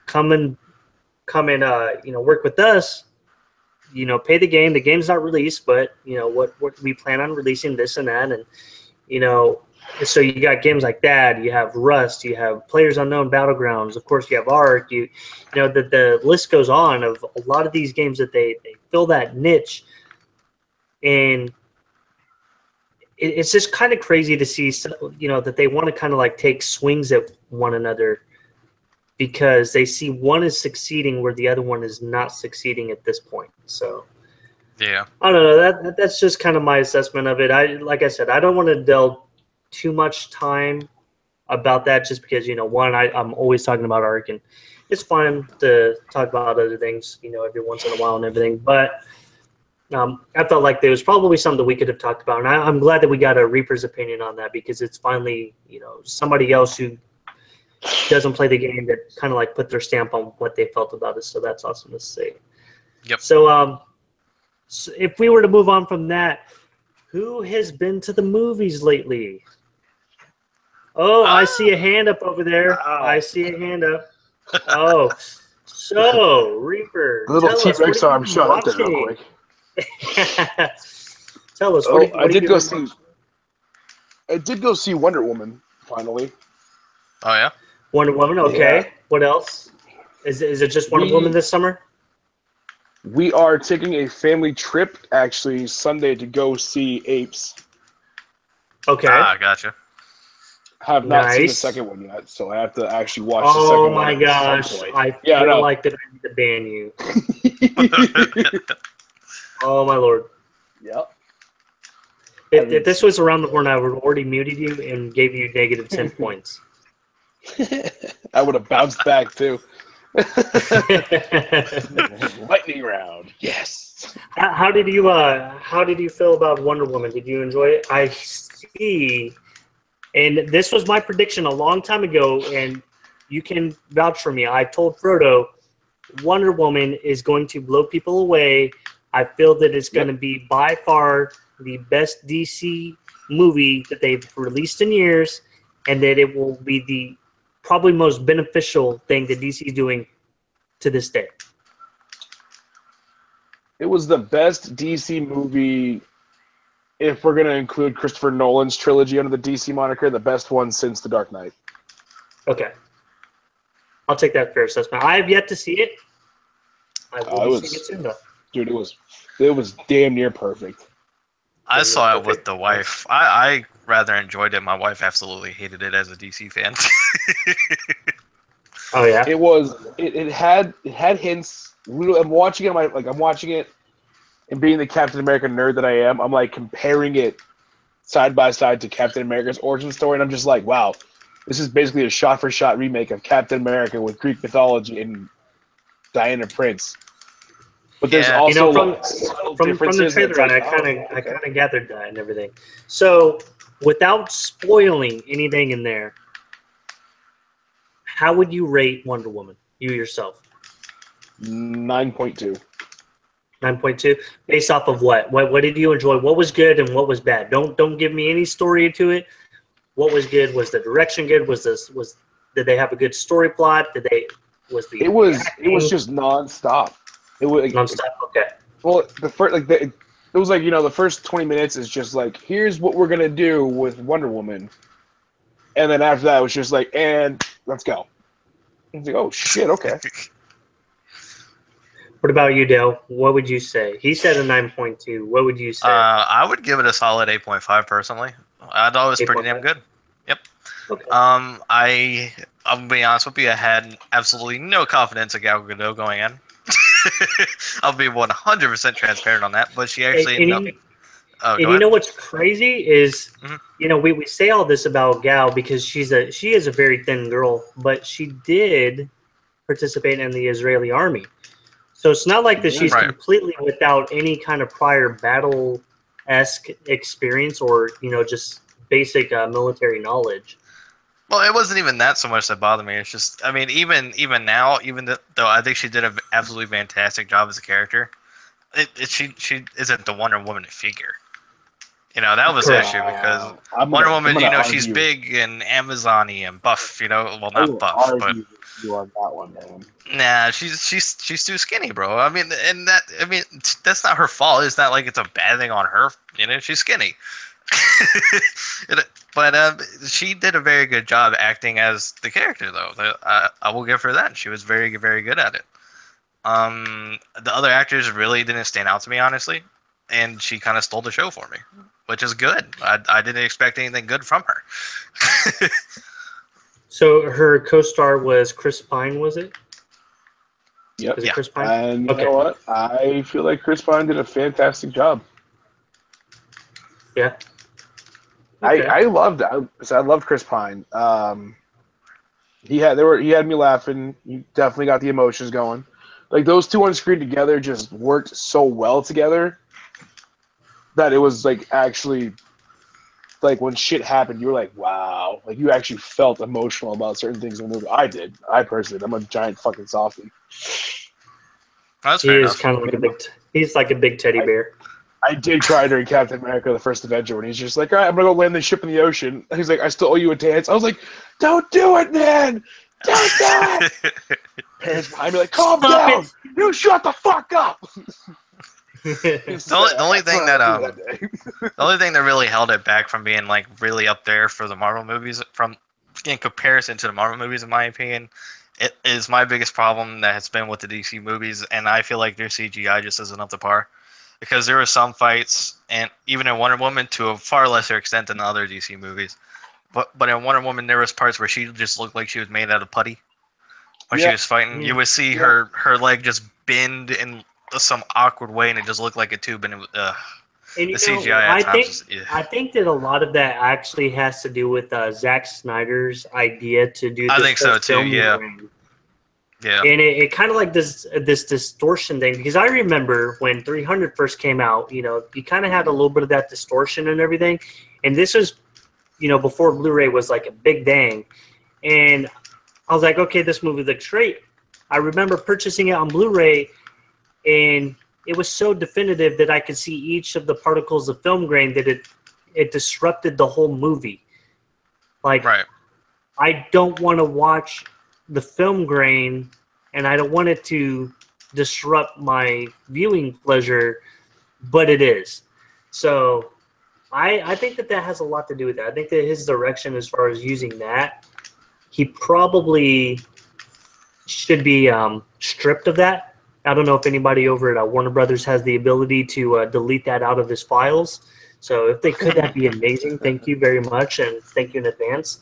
Come and work with us. Pay the game. The game's not released, but what we plan on releasing this and that, and so you got games like that. You have Rust. You have Players Unknown Battlegrounds. Of course, you have Ark. The list goes on of a lot of these games that they fill that niche, and it's just kind of crazy to see that they want to kind of like take swings at one another, because they see one is succeeding where the other one is not succeeding at this point. So, yeah, I don't know. That's just kind of my assessment of it. Like I said, I don't want to delve too much time about that, just because one, I'm always talking about Ark, and it's fun to talk about other things, every once in a while and everything. But I felt like there was probably something that we could have talked about, and I'm glad that we got a Reaper's opinion on that, because it's finally somebody else who doesn't play the game that kind of like put their stamp on what they felt about it. So that's awesome to see. Yep. So, so if we were to move on from that, who has been to the movies lately? Oh, I see a hand up over there. I see a hand up. Oh, so Reaper, A little tell us, T-Rex what arm have you shot up been there real watching? quick. Tell us. Oh, What I did go been see. watching? I did go see Wonder Woman finally. Oh yeah. Wonder Woman. Okay. Yeah. What else? Is it just Wonder Woman this summer? We are taking a family trip actually Sunday to go see Apes. Okay. Ah, gotcha. Have not seen the Nice. second one yet, so I have to actually watch the second Oh one. my at some gosh! point. I Yeah, I feel know. like that I need to ban you. Oh my lord! Yep. If this was around the horn, I would have already muted you and gave you negative 10 points. I would have bounced back too. Lightning round. Yes. How did you feel about Wonder Woman? Did you enjoy it? I see, and this was my prediction a long time ago, and you can vouch for me. I told Frodo, Wonder Woman is going to blow people away. I feel that it's going to be by far the best DC movie that they've released in years, and that it will be the probably most beneficial thing that DC is doing to this day. It was the best DC movie, if we're going to include Christopher Nolan's trilogy under the DC moniker, the best one since The Dark Knight. Okay. I'll take that fair assessment. I have yet to see it. I will be seeing it soon, though. Dude, it was damn near perfect. I saw it with the wife. I rather enjoyed it. My wife absolutely hated it as a DC fan. Oh yeah. It had hints. I'm watching it, and being the Captain America nerd that I am, I'm like comparing it side by side to Captain America's origin story, and I'm just like, wow, this is basically a shot-for-shot remake of Captain America with Greek mythology and Diana Prince. But there's also from the trailer, I kind of gathered that and everything. So, without spoiling anything in there, how would you rate Wonder Woman? You yourself? 9.2. 9.2. Based off of what? What did you enjoy? What was good and what was bad? Don't give me any story to it. What was good? Was the direction good? Did they have a good story plot? It was just nonstop. It was nonstop. Okay. Well, it was like, the first 20 minutes is just like, here's what we're gonna do with Wonder Woman, and then after that it was just like, and let's go. It's like, oh shit, okay. What about you, Dale? What would you say? He said a 9.2. What would you say? I would give it a solid 8.5 personally. I thought it was pretty damn good. Yep. Okay. I'll be honest with you. I had absolutely no confidence in Gal Gadot going in. I'll be 100% transparent on that. But she actually ended up. You know what's crazy is, we say all this about Gal because she is a very thin girl, but she did participate in the Israeli army. So it's not like that she's completely without any kind of prior battle-esque experience or, just basic military knowledge. Well, it wasn't even that so much that bothered me. It's just, I mean, even now, though I think she did an absolutely fantastic job as a character, she isn't the Wonder Woman figure. That was the issue because Wonder Woman, she's big and Amazon-y and buff, well, not buff, but you on that one, man. Nah, she's too skinny, bro. I mean, that's not her fault. It's not like it's a bad thing on her. She's skinny. But she did a very good job acting as the character, though. I will give her that. She was very, very good at it. The other actors really didn't stand out to me, honestly, and she kind of stole the show for me, which is good. I didn't expect anything good from her. So her co-star was Chris Pine, was it? Yep. Was it Chris Pine? And you know what? I feel like Chris Pine did a fantastic job. Yeah. Okay. I loved Chris Pine. He had me laughing. He definitely got the emotions going. Like those two on screen together just worked so well together that it was like actually like when shit happened, you were like, wow. Like you actually felt emotional about certain things in the movie. I did. I personally, I'm a giant fucking softie. That's fair enough. Kind of like he's like a big teddy bear. I did cry during Captain America: The First Avenger when he's just like, all right, I'm gonna go land this ship in the ocean. He's like, I still owe you a dance. I was like, don't do it, man. Don't do it. Parents behind me like, calm down. You shut the fuck up. The only thing that really held it back from being like really up there for the Marvel movies, from in comparison to the Marvel movies, in my opinion, it is my biggest problem that has been with the DC movies, and I feel like their CGI just isn't up to par. Because there were some fights, and even in Wonder Woman, to a far lesser extent than the other DC movies, but in Wonder Woman there was parts where she just looked like she was made out of putty. When she was fighting, you would see her leg just bend in some awkward way, and it just looked like a tube. And it was, the CGI. I think that a lot of that actually has to do with Zack Snyder's idea to do. I think so too. Yeah. Yeah. And it kind of like this distortion thing, because I remember when 300 first came out, you kind of had a little bit of that distortion and everything. And this was, before Blu-ray was like a big bang. And I was like, okay, this movie looks great. I remember purchasing it on Blu-ray, and, it was so definitive that I could see each of the particles of film grain that it disrupted the whole movie. Like, Right. I don't want to watch the film grain, and I don't want it to disrupt my viewing pleasure, but it is. So I think that has a lot to do with that. I think that his direction as far as using that, he probably should be stripped of that. I don't know if anybody over at Warner Brothers has the ability to delete that out of his files. So if they could, that'd be amazing. Thank you very much, and thank you in advance.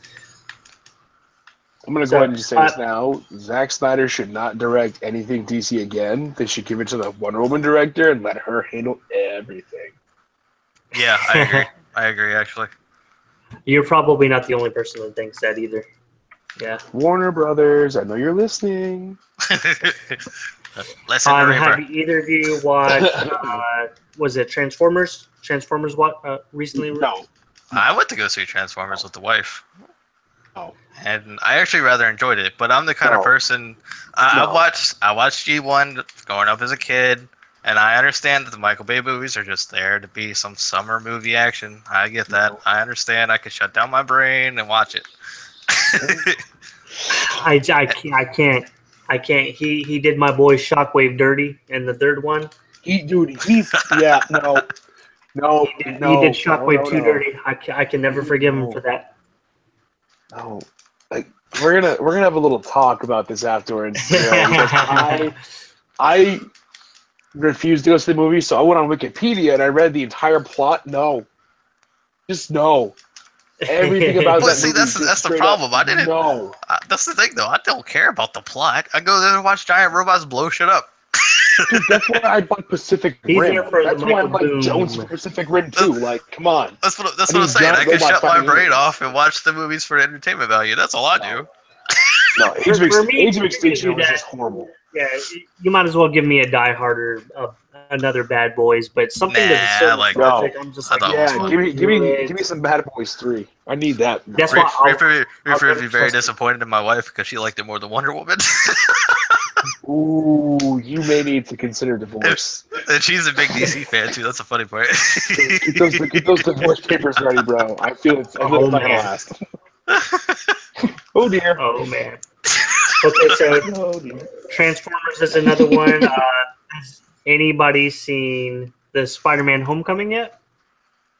I'm going to go ahead and just say this now. Zack Snyder should not direct anything DC again. They should give it to the Wonder Woman director and let her handle everything. Yeah, I agree. I agree, actually. You're probably not the only person that thinks that either. Yeah. Warner Brothers, I know you're listening. Listen, have either of you watched, was it Transformers? Transformers what recently? No. I went to go see Transformers with the wife. Oh. And I actually rather enjoyed it, but I'm the kind of person I watched G1 growing up as a kid, and I understand that the Michael Bay movies are just there to be some summer movie action. I get that. I understand. I could shut down my brain and watch it. I can't. He did my boy Shockwave dirty in the third one. No. He did Shockwave too dirty. I can never forgive him for that. No. Like we're gonna have a little talk about this afterwards. I refused to go see the movie, so I went on Wikipedia and I read the entire plot. No. Just no. Everything about Well, that see, movie that's the problem. I didn't. No. That's the thing, though. I don't care about the plot. I go there and watch giant robots blow shit up. Dude, that's why I bought Pacific He's Rim. here for the That's why I Michael like Boom. Jones for Pacific Rim too. Like, come on. That's what I mean, I'm saying. I can giant shut robots my fighting brain aliens. off and watch the movies for entertainment value. That's all I do. No, For me, Age of Extinction do was that. just horrible. Yeah, you might as well give me a Die Hard or another Bad Boys, but something that's so like- nostalgic, I'm just I like, thought it was Yeah, fun. give me some Bad Boys 3. I need that. That's why Reaper I'll would be very trust it. disappointed in my wife because she liked it more than Wonder Woman. Ooh, you may need to consider divorce. And she's a big DC fan too. That's the funny part. Keep those divorce papers ready, bro. I feel it's not gonna man. last. Oh dear. Oh man. Okay, so Transformers is another one. Has anybody seen the Spider-Man Homecoming yet?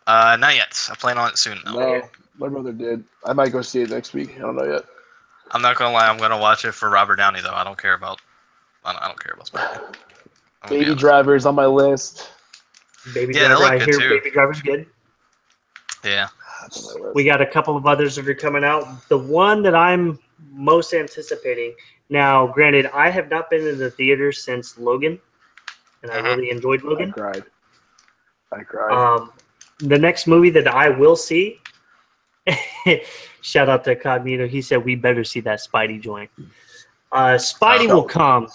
Not yet. I plan on it soon though. No, my brother did. I might go see it next week. I don't know yet. I'm not gonna lie. I'm gonna watch it for Robert Downey though. I don't care about Spider-Man. Baby Driver is on my list. Baby Yeah, that Driver, looked I good, hear too. Baby Driver's good. Yeah. That's on my list. We got a couple of others that are coming out. The one that I'm most anticipating. Now, granted, I have not been in the theater since Logan, and I really enjoyed I Logan. cried. I cried. The next movie that I will see, shout out to Cognito, he said we better see that Spidey joint. Spidey will come,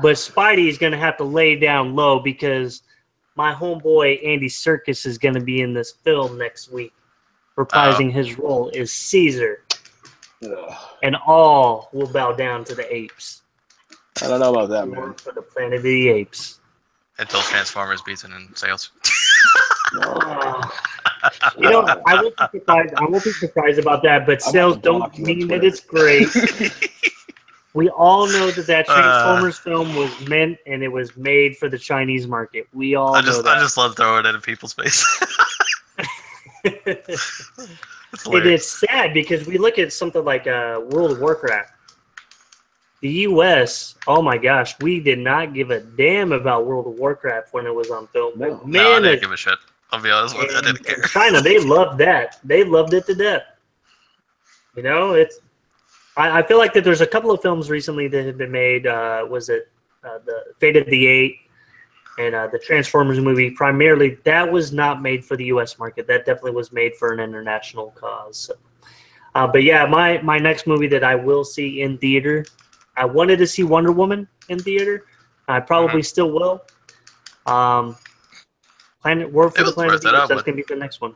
but Spidey is going to have to lay down low because my homeboy Andy Serkis is going to be in this film next week. Reprising his role as Caesar. Ugh. And all will bow down to the apes. I don't know about that, War man. for the Planet of the Apes. Until Transformers beats it in sales. You know, I won't be surprised. I won't be surprised about that. But I'm sales gonna don't block you on mean that Twitter. it's great. We all know that Transformers film was meant and it was made for the Chinese market. We all know that. I just love throwing it in people's face. It's It hilarious. is sad because we look at something like World of Warcraft. The U.S., oh my gosh, we did not give a damn about World of Warcraft when it was on film. No. No, I Man, didn't give a shit. I'll be honest with you. I didn't care. China, they loved that. They loved it to death. You know, it's. I feel like that there's a couple of films recently that have been made. Was it the Fate of the Eight and the Transformers movie? Primarily, that was not made for the U.S. market. That definitely was made for an international cause. So, but yeah, my next movie that I will see in theater, I wanted to see Wonder Woman in theater. I probably still will. Planet War for It the was Planet worth of the it, Apes, that's going to be the next one.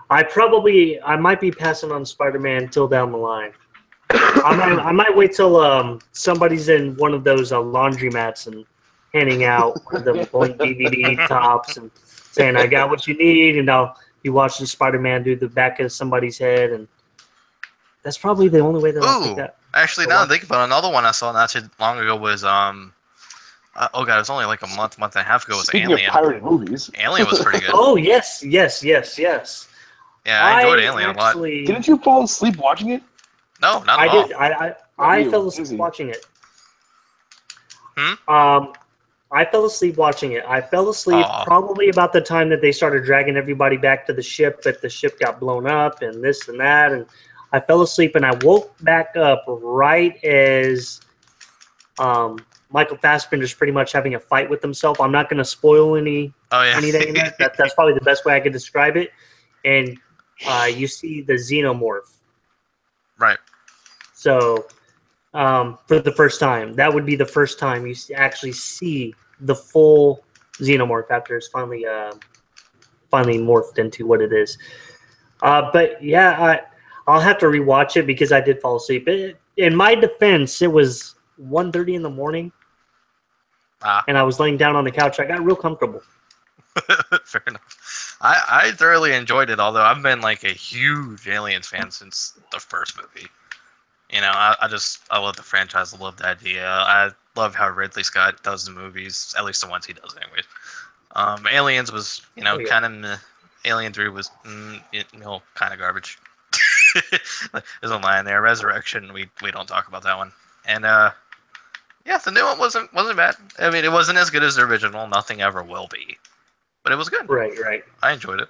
I might be passing on Spider-Man until down the line. I might wait till somebody's in one of those laundromats and handing out the blank DVD tops and saying, "I got what you need," and now you watch the Spider-Man do the back of somebody's head, and that's probably the only way that I'll pick that. Actually, now that I think about it, another one I saw not too long ago was oh god, it was only like a month and a half ago. Was Speaking Alien. of pirated movies, Alien was pretty good. Oh yes. Yeah, I enjoyed Alien a lot. didn't you fall asleep watching it? No, not at I all. did. I fell asleep Easy. watching it. Hmm? I fell asleep watching it. I fell asleep probably about the time that they started dragging everybody back to the ship, but the ship got blown up and this and that, and I fell asleep and I woke back up right as Michael Fassbender's pretty much having a fight with himself. I'm not going to spoil anything in that. That's probably the best way I could describe it. And you see the xenomorph. Right. So for the first time, that would be the first time you actually see the full xenomorph after it's finally morphed into what it is. But yeah, I'll have to rewatch it because I did fall asleep. In my defense, it was 1:30 in the morning, and I was laying down on the couch. I got real comfortable. Fair enough. I thoroughly enjoyed it, although I've been like a huge Aliens fan since the first movie. You know, I love the franchise. I love the idea. I love how Ridley Scott does the movies, at least the ones he does anyways. Aliens was, kind of meh. Alien 3 was, kind of garbage. There's a line there. Resurrection, we don't talk about that one. And, yeah, the new one wasn't bad. I mean, it wasn't as good as the original. Nothing ever will be. But it was good. Right. I enjoyed it.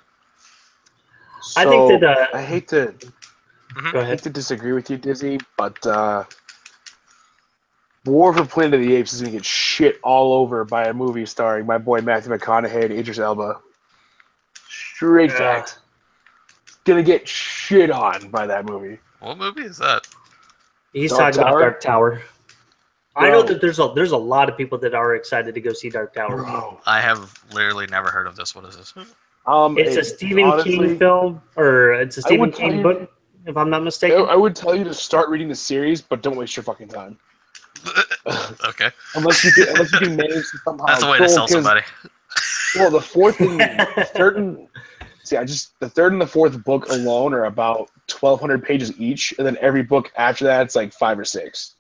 So, I think that I hate to go I ahead. hate to disagree with you, Dizzy, but War for Planet of the Apes is going to get shit all over by a movie starring my boy Matthew McConaughey and Idris Elba. Straight fact. Gonna get shit on by that movie. What movie is that? He's Dark talking about Tower? Dark Tower. I Bro. know that there's a lot of people that are excited to go see Dark Tower. Bro. I have literally never heard of this. What is this? It's a Stephen King film, or it's a Stephen King book, if I'm not mistaken. I would tell you to start reading the series, but don't waste your fucking time. Okay. Unless you can manage to somehow. That's a way to sell somebody. Well, the fourth and the third and the fourth book alone are about 1,200 pages each, and then every book after that it's like 5 or 6.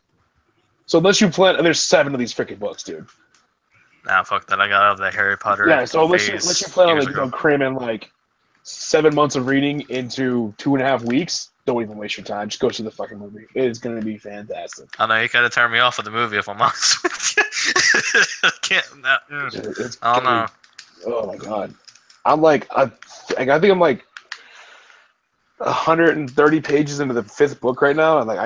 So unless you plan, and there's 7 of these freaking books, dude. Nah, fuck that. I got out of the Harry Potter. Yeah, so unless you plan on years ago. cramming like 7 months of reading into 2.5 weeks, don't even waste your time. Just go see the fucking movie. It's gonna be fantastic. I know you kind of turn me off of the movie if I'm honest with you. I It's don't know. Oh my god, I'm like I think I'm like 130 pages into the 5th book right now, and like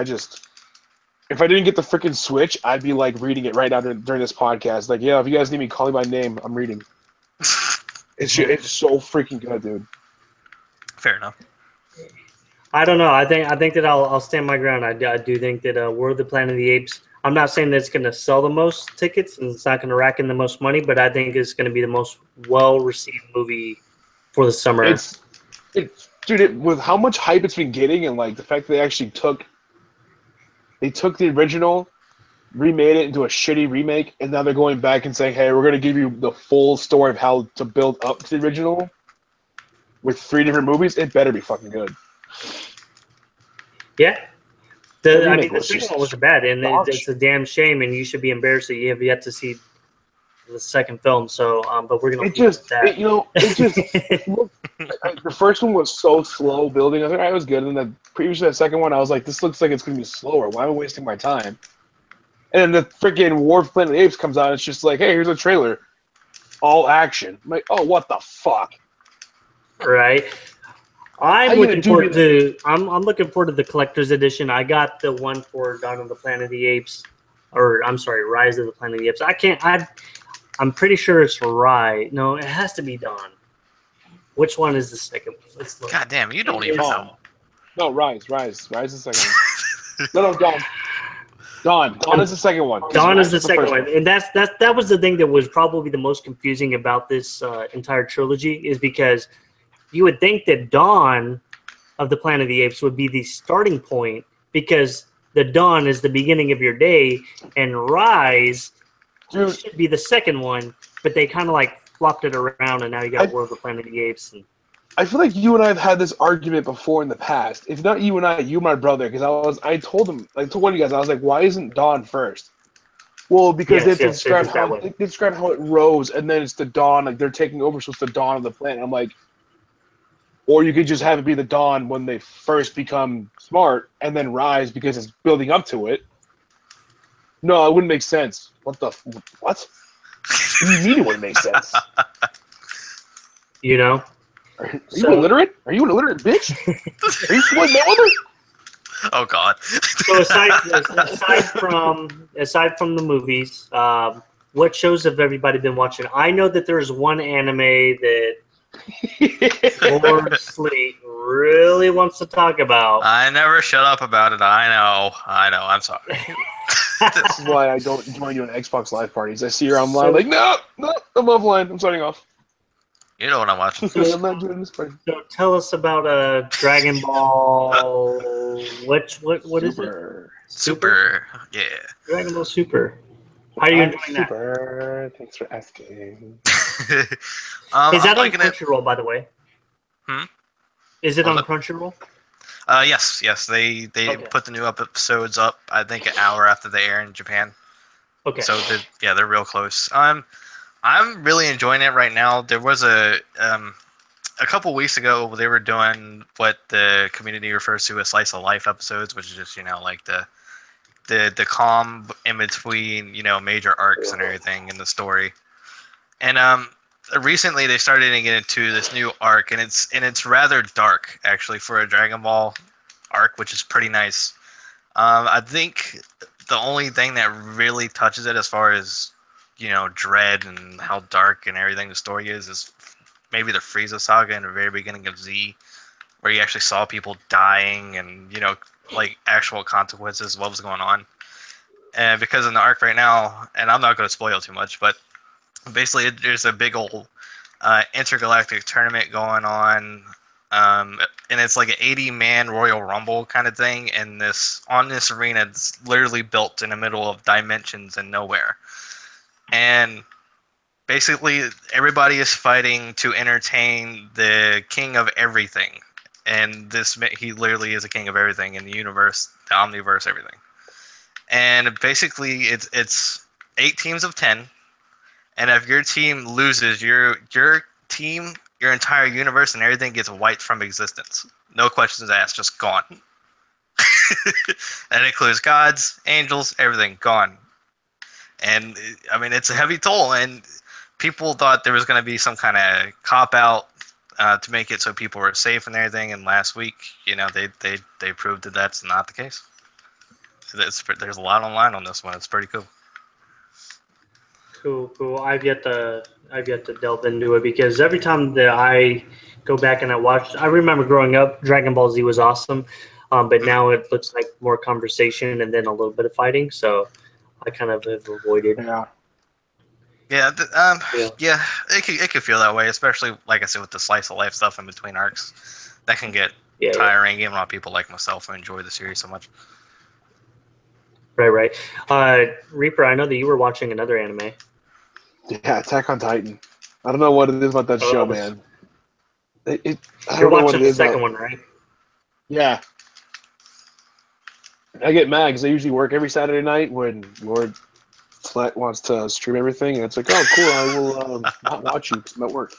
if I didn't get the freaking Switch, I'd be like reading it right now during this podcast. Like, yeah, if you guys need me, call me by name. I'm reading. It's so freaking good, dude. Fair enough. I don't know. I think that I'll stand my ground. I do think that War of the Planet of the Apes. I'm not saying that it's going to sell the most tickets and it's not going to rack in the most money, but I think it's going to be the most well-received movie for the summer. Dude, with how much hype it's been getting, and like the fact that they actually took the original, remade it into a shitty remake, and now they're going back and saying, "Hey, we're going to give you the full story of how to build up to the original with 3 different movies." It better be fucking good. Yeah. The was second just one wasn't bad, and dog it's a damn shame, and you should be embarrassed that you have yet to see the second film. So, but we're gonna It leave just, that. it looked, the first one was so slow building. I was like, it was good. And then previously that second one, I was like, this looks like it's going to be slower. Why am I wasting my time? And then the freaking War of Planet of the Apes comes out, and it's just like, hey, here's a trailer. All action. I'm like, oh, what the fuck? Right. I'm looking forward to the collector's edition. I got the one for Dawn of the Planet of the Apes, or I'm sorry, Rise of the Planet of the Apes. I'm pretty sure it's Rise. No, it has to be Dawn. Which one is the second one? Let's look. God damn, you don't even know. No, Rise is the second one. No, Dawn. Dawn is the second one. Dawn is the second one, and that was the thing that was probably the most confusing about this entire trilogy, is because you would think that Dawn of the Planet of the Apes would be the starting point, because the dawn is the beginning of your day, and Rise this should be the second one, but they kind of like flopped it around, and now you got War of the Planet of the Apes. And I feel like you and I have had this argument before in the past. If not you and I, you and my brother, because I told one of you guys, I was like, why isn't Dawn first? Well, because they describe how it rose, and then it's the dawn, like they're taking over, so it's the dawn of the planet. I'm like, or you could just have it be the dawn when they first become smart, and then rise because it's building up to it. No, it wouldn't make sense. What? What do you mean it wouldn't make sense? You know? Are you illiterate? Are you an illiterate bitch? Are you Floyd Mayweather? Oh God. So aside from the movies, what shows have everybody been watching? I know that there's one anime that Lord Sleet really wants to talk about. I never shut up about it. I know. I'm sorry. This is why I don't join you on Xbox Live parties. I see you're online, I'm like, no, I'm offline. I'm signing off. You know what I'm watching. I'm not doing this party. So tell us about Dragon Ball. What is it? Super. Yeah. Dragon Ball Super. How are you enjoying that? Super. Thanks for asking. Is that on Crunchyroll, by the way? Is it on Crunchyroll? Yes. They put the new episodes up, I think, an hour after they air in Japan. Okay. So they're real close. I'm really enjoying it right now. There was a couple weeks ago they were doing what the community refers to as slice of life episodes, which is just like the calm in between major arcs and everything in the story. And recently they started to get into this new arc, and it's rather dark actually for a Dragon Ball arc, which is pretty nice. I think the only thing that really touches it as far as dread and how dark and everything the story is maybe the Frieza saga in the very beginning of Z, where you actually saw people dying and like actual consequences of what was going on. And because in the arc right now, and I'm not going to spoil too much, but basically there's a big old intergalactic tournament going on, and it's like an 80-man Royal Rumble kind of thing, and on this arena it's literally built in the middle of dimensions and nowhere. And basically, everybody is fighting to entertain the king of everything. And he literally is a king of everything in the universe, the omniverse, everything. And basically, it's 8 teams of 10. And if your team loses, your team, your entire universe, and everything gets wiped from existence. No questions asked, just gone. That includes gods, angels, everything, gone. And I mean, it's a heavy toll, and people thought there was going to be some kind of cop-out to make it so people were safe and everything. And last week, they proved that that's not the case. There's a lot online on this one. It's pretty cool. Cool. I've yet to delve into it, because every time that I go back and I remember growing up, Dragon Ball Z was awesome, but now it looks like more conversation and then a little bit of fighting. So I kind of have avoided. Yeah, it could feel that way, especially like I said with the slice of life stuff in between arcs. That can get tiring, even on people like myself who enjoy the series so much. Right. Reaper, I know that you were watching another anime. Yeah, Attack on Titan. I don't know what it is about that show, man. You're watching the second one, right? Yeah. I get mad because I usually work every Saturday night when Lord Flat wants to stream everything, and it's like, oh, cool, I will not watch you because I'm at work.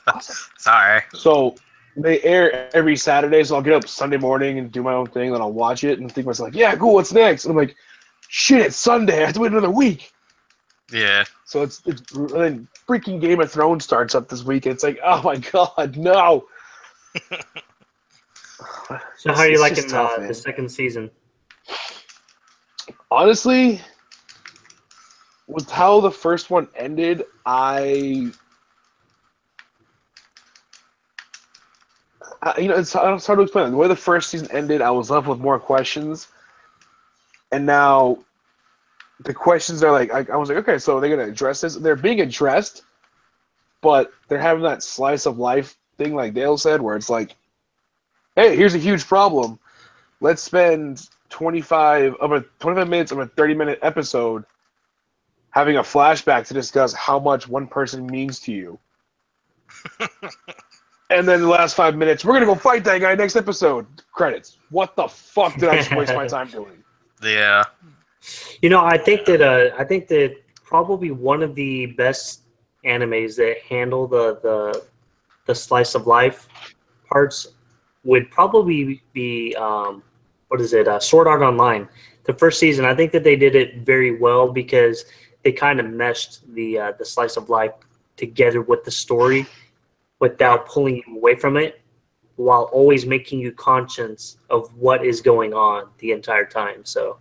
Awesome. Sorry. So they air every Saturday, so I'll get up Sunday morning and do my own thing, then I'll watch it and think to myself, yeah, cool, what's next? And I'm like, shit, it's Sunday, I have to wait another week. Yeah. So it's then freaking Game of Thrones starts up this week, and it's like, oh my god, no. So how are you liking the second season? Honestly, with how the first one ended, it's hard to explain. The way the first season ended, I was left with more questions, and now the questions are like, I was like, okay, so they're gonna address this. They're being addressed, but they're having that slice of life thing, like Dale said, where it's like, hey, here's a huge problem. Let's spend 25 minutes of a 30-minute episode having a flashback to discuss how much one person means to you. And then the last 5 minutes, we're going to go fight that guy next episode. Credits. What the fuck did I just waste my time doing? Yeah. I think that probably one of the best animes that handle the slice of life parts would probably be Sword Art Online. The first season, I think that they did it very well because they kind of meshed the slice of life together with the story without pulling you away from it, while always making you conscious of what is going on the entire time. So,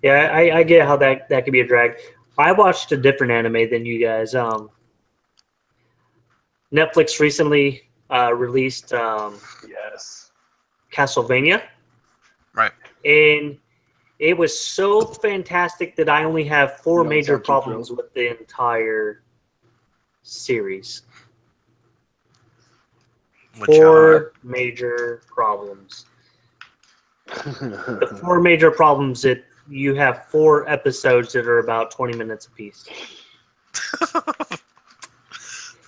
yeah, I get how that could be a drag. I watched a different anime than you guys. Netflix recently released Yes. Castlevania. Right. And it was so fantastic that I only have four You don't major sound too problems thrilled. with the entire series. Which are Four major problems. The four major problems that you have 4 episodes that are about 20 minutes apiece.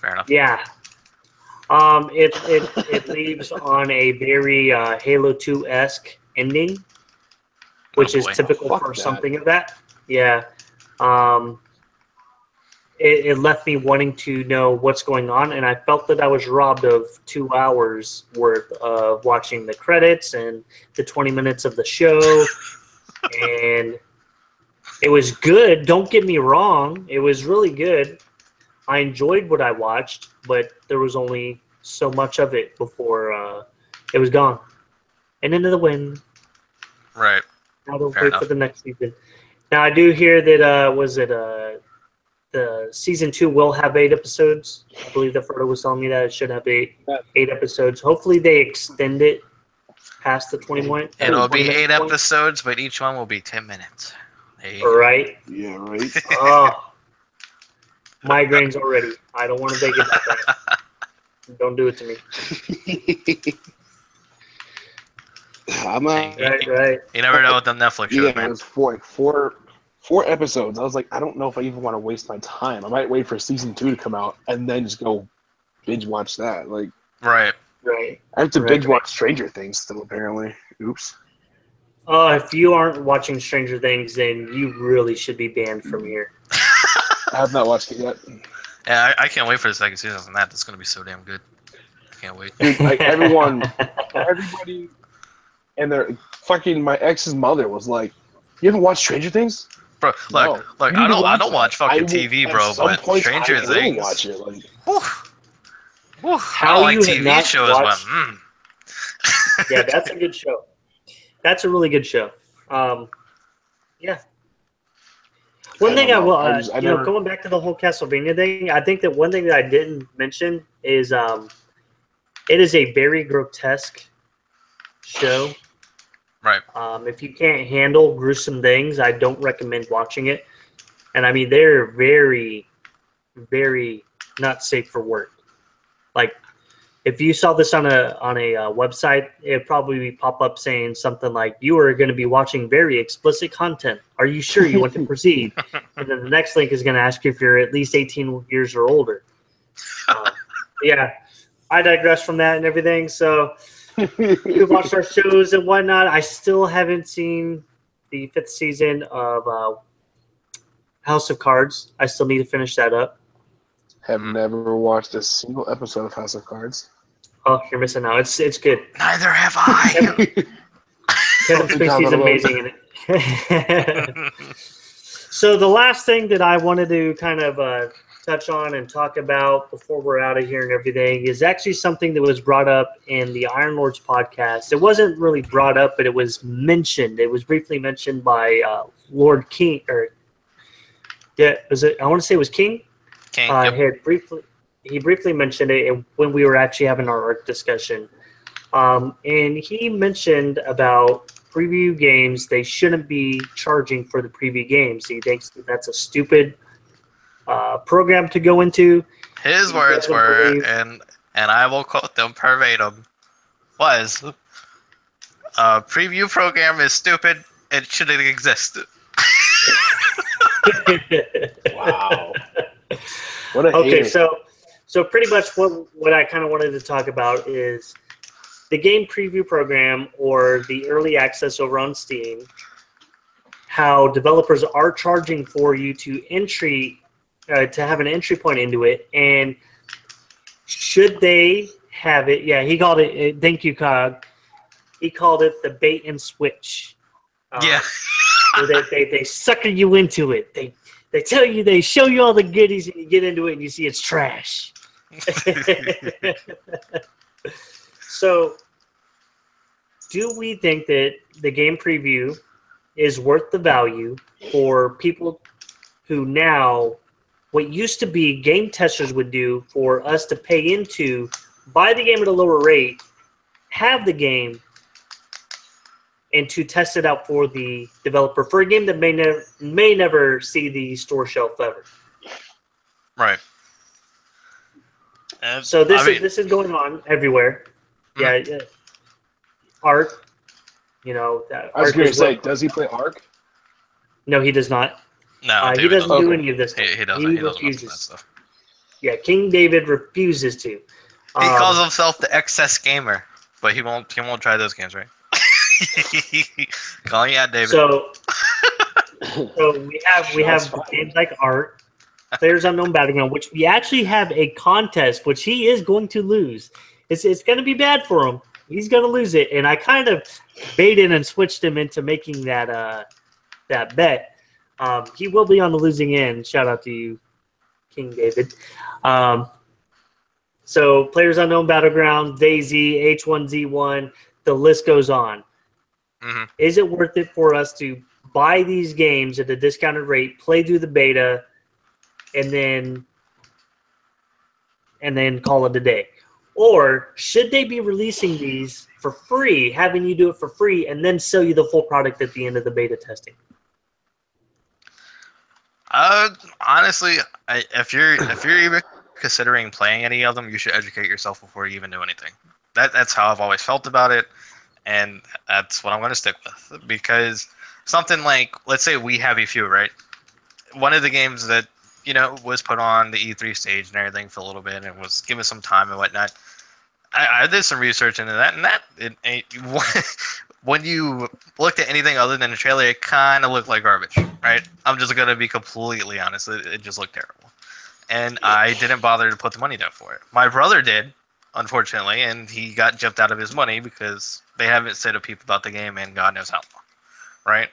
fair enough. Yeah. It leaves on a very Halo 2-esque ending, which Oh, is boy. typical Fuck for that. something of that. Yeah. It left me wanting to know what's going on, and I felt that I was robbed of 2 hours worth of watching the credits and the 20 minutes of the show. And it was good. Don't get me wrong. It was really good. I enjoyed what I watched, but there was only so much of it before it was gone. And into the wind. Right. Now to Fair wait enough. for the next season. Now I do hear that the season 2 will have 8 episodes. I believe that Frodo was telling me that it should have 8 episodes. Hopefully they extend it past the 20 point. It'll be 20 8 minute point. episodes, but each one will be 10 minutes. There you All go. right. Yeah, right. Oh, migraines already. I don't want to think about that. Don't do it to me. I'm not. Right. You never know with them Netflix shows, Yeah, it man. was four episodes. I was like, I don't know if I even want to waste my time. I might wait for season 2 to come out and then just go binge watch that. Like, Right. Right. I have to Right. binge watch Stranger Things still, apparently. Oops. If you aren't watching Stranger Things, then you really should be banned from here. I have not watched it yet. Yeah, I can't wait for the second season of that. That's going to be so damn good. Can't wait. Dude, like, everybody, and their fucking my ex's mother was like, "You haven't watched Stranger Things?" Bro, No. look, You need I to don't watch that. fucking I will- TV, at bro, some but point, Stranger I will Things. watch it. Like, Whew, whew, How I don't like you have TV not shows, watched- but Yeah, that's a good show. That's a really good show. Yeah. One thing I don't will, know. I never- going back to the whole Castlevania thing, I think that one thing that I didn't mention is it is a very grotesque show. right. If you can't handle gruesome things, I don't recommend watching it. And I mean, they're very, very not safe for work. Like, if you saw this on a website, it'd probably pop up saying something like, "You are going to be watching very explicit content. Are you sure you want to proceed?" And then the next link is going to ask you if you're at least 18 years or older. Yeah, I digress from that and everything. So we've watched our shows and whatnot. I still haven't seen the 5th season of House of Cards. I still need to finish that up. have never watched a single episode of House of Cards. Oh, you're missing out. It's good. Neither have I. Kevin Spacey's amazing in it. So the last thing that I wanted to kind of touch on and talk about before we're out of here and everything is actually something that was brought up in the Iron Lords podcast. It wasn't really brought up, but it was mentioned. It was briefly mentioned by Lord King, I want to say it was King. King, yep. He briefly mentioned it when we were actually having our ARC discussion. And he mentioned about preview games. They shouldn't be charging for the preview games. He thinks that that's a stupid program to go into. His He words doesn't were, believe- and I will quote them verbatim, was, "A preview program is stupid. It shouldn't exist." Wow. What a Okay, hater. so pretty much what I kind of wanted to talk about is the game preview program or the early access over on Steam. How developers are charging for you to have an entry point into it, and should they have it? Yeah, he called it. Thank you, Cog. He called it the bait and switch. Yeah. Where they sucker you into it. They tell you, they show you all the goodies, and you get into it and you see it's trash. So, do we think that the game preview is worth the value for people who now, what used to be game testers would do for us to pay into, buy the game at a lower rate, have the game, and to test it out for the developer for a game that may never see the store shelf ever. Right. So this is going on everywhere. Yeah, Ark. I was going to say, does he play Ark? No, he does not. No, he David doesn't do any of this stuff. He doesn't. He doesn't refuses. do that stuff. Yeah, King David refuses to. He calls himself the excess gamer, but he won't try those games, right? Calling you out, David. So we have games like Ark, Players Unknown Battleground, which we actually have a contest, which he is going to lose. It's going to be bad for him. He's going to lose it, and I kind of baited and switched him into making that bet. He will be on the losing end. Shout out to you, King David. So Players Unknown Battleground, DayZ, H1Z1, the list goes on. Mm-hmm. Is it worth it for us to buy these games at a discounted rate, play through the beta, and then call it a day? Or should they be releasing these for free, having you do it for free, and then sell you the full product at the end of the beta testing? Honestly, if you're even considering playing any of them, you should educate yourself before you even do anything. That's how I've always felt about it, and that's what I'm going to stick with. Because something like, let's say we have a few, right? One of the games that was put on the E3 stage and everything for a little bit, and was given some time and whatnot. I did some research into that, and when you looked at anything other than a trailer, it kind of looked like garbage, right? I'm just going to be completely honest. It just looked terrible. And I didn't bother to put the money down for it. My brother did, unfortunately, and he got gypped out of his money because they haven't said a peep about the game in God knows how long, right?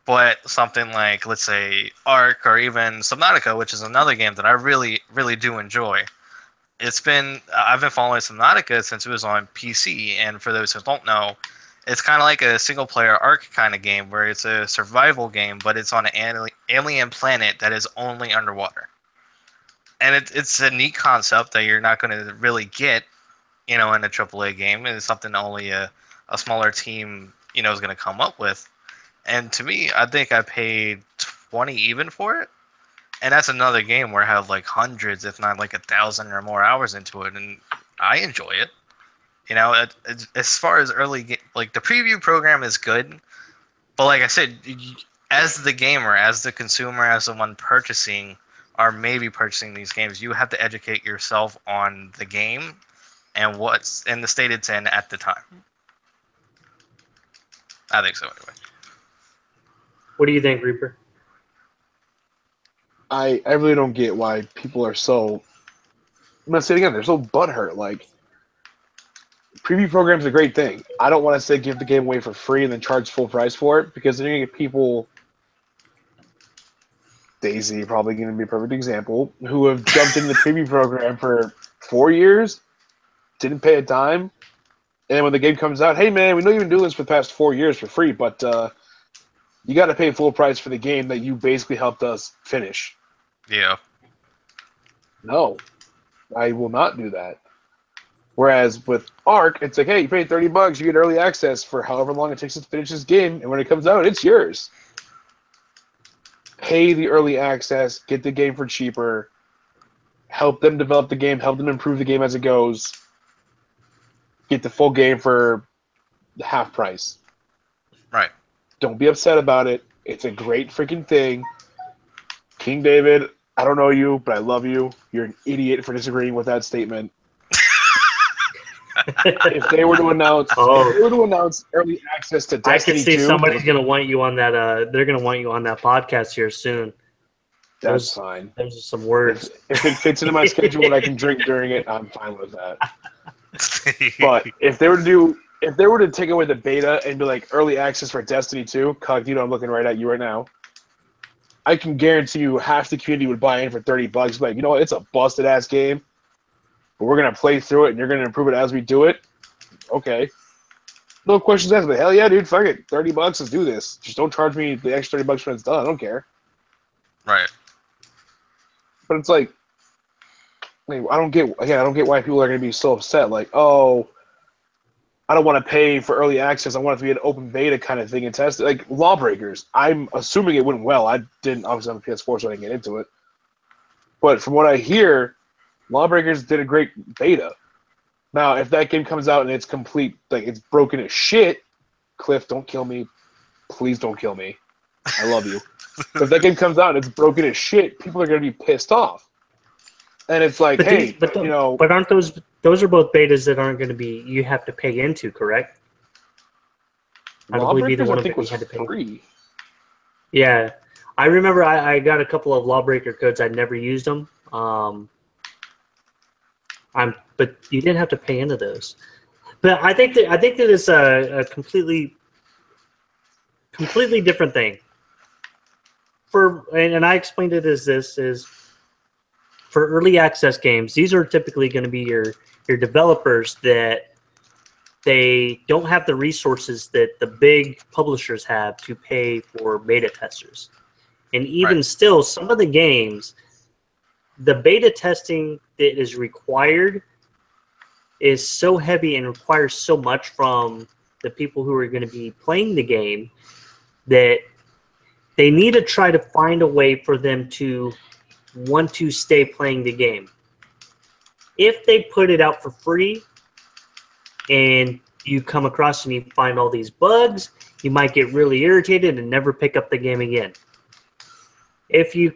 But something like, let's say, Ark or even Subnautica, which is another game that I really, really do enjoy. I've been following Subnautica since it was on PC, and for those who don't know, it's kind of like a single-player Ark kind of game where it's a survival game, but it's on an alien planet that is only underwater. And it's a neat concept that you're not going to really get, in a AAA game. It's something only a smaller team, is going to come up with. And to me, I think I paid $20 even for it. And that's another game where I have like hundreds, if not like 1,000 or more hours into it, and I enjoy it. As far as like the preview program is good, but like I said, as the gamer, as the consumer, as the one purchasing or maybe purchasing these games, you have to educate yourself on the game and what's in the state it's in at the time. I think so anyway. What do you think, Reaper? I really don't get why people are so. I'm gonna say it again. They're so butthurt. Like, preview program's a great thing. I don't want to say give the game away for free and then charge full price for it, because then you're gonna get people. DayZ probably going to be a perfect example, who have jumped into the preview program for 4 years, didn't pay a dime, and when the game comes out, hey man, we know you've been doing this for the past 4 years for free, but you got to pay full price for the game that you basically helped us finish. Yeah. No, I will not do that. Whereas with Ark, it's like, hey, you pay $30, you get early access for however long it takes to finish this game, and when it comes out, it's yours. Pay the early access, get the game for cheaper, help them develop the game, help them improve the game as it goes, get the full game for half price. Right. Don't be upset about it. It's a great freaking thing. King David, I don't know you, but I love you. You're an idiot for disagreeing with that statement. If they were to announce, early access to I can Destiny see 2, somebody's gonna want you on that. They're gonna want you on that podcast here soon. that's fine. Those are some words. If it fits into my schedule and I can drink during it, I'm fine with that. But if they were to take away the beta and be like early access for Destiny 2, Cognito, I'm looking right at you right now. I can guarantee you half the community would buy in for $30. Like, you know what? It's a busted ass game, but we're gonna play through it and you're gonna improve it as we do it. Okay. No questions asked. But hell yeah, dude, fuck it. $30, let's do this. Just don't charge me the extra $30 when it's done. I don't care. Right. But it's like, I don't get why people are gonna be so upset. Like, oh, I don't want to pay for early access. I want it to be an open beta kind of thing and test it. Like Lawbreakers, I'm assuming it went well. I didn't obviously have a PS4, so I didn't get into it. But from what I hear, Lawbreakers did a great beta. Now, if that game comes out and it's complete, like it's broken as shit, Cliff, don't kill me. Please don't kill me. I love you. But if that game comes out and it's broken as shit, people are going to be pissed off. And it's like, but aren't those are both betas that aren't going to be, you have to pay into, correct? I don't believe either one of them you had to pay. Free. Yeah. I remember I got a couple of Lawbreaker codes. I'd never used them. But you didn't have to pay into those. But I think that it's a completely different thing. And I explained it as this is for early access games, these are typically going to be your developers that they don't have the resources that the big publishers have to pay for beta testers. And even still, some of the games, the beta testing that is required is so heavy and requires so much from the people who are going to be playing the game that they need to try to find a way for them to want to stay playing the game. If they put it out for free and you come across and you find all these bugs, you might get really irritated and never pick up the game again. If you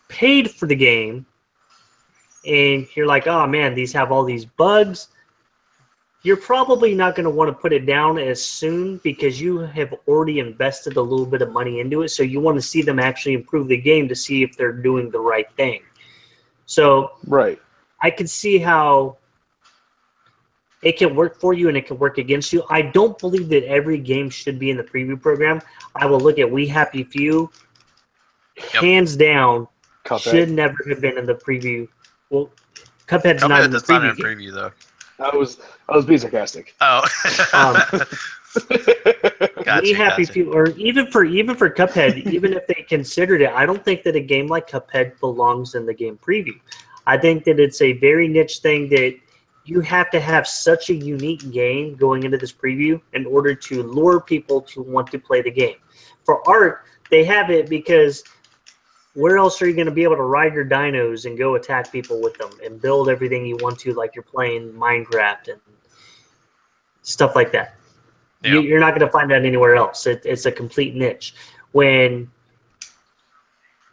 paid for the game and you're like, oh man, these have all these bugs, you're probably not going to want to put it down as soon because you have already invested a little bit of money into it. So you want to see them actually improve the game to see if they're doing the right thing. So I can see how it can work for you and it can work against you. I don't believe that every game should be in the preview program. I will look at We Happy Few. Hands down, Cuphead should never have been in the preview. Well, Cuphead's not in the preview. Not in preview though. I was being sarcastic. Oh. We Happy Few, or even for Cuphead, even if they considered it, I don't think that a game like Cuphead belongs in the game preview. I think that it's a very niche thing that you have to have such a unique game going into this preview in order to lure people to want to play the game. For Ark, they have it because where else are you going to be able to ride your dinos and go attack people with them and build everything you want to, like you're playing Minecraft and stuff like that? Yeah. You're not going to find that anywhere else. It's a complete niche.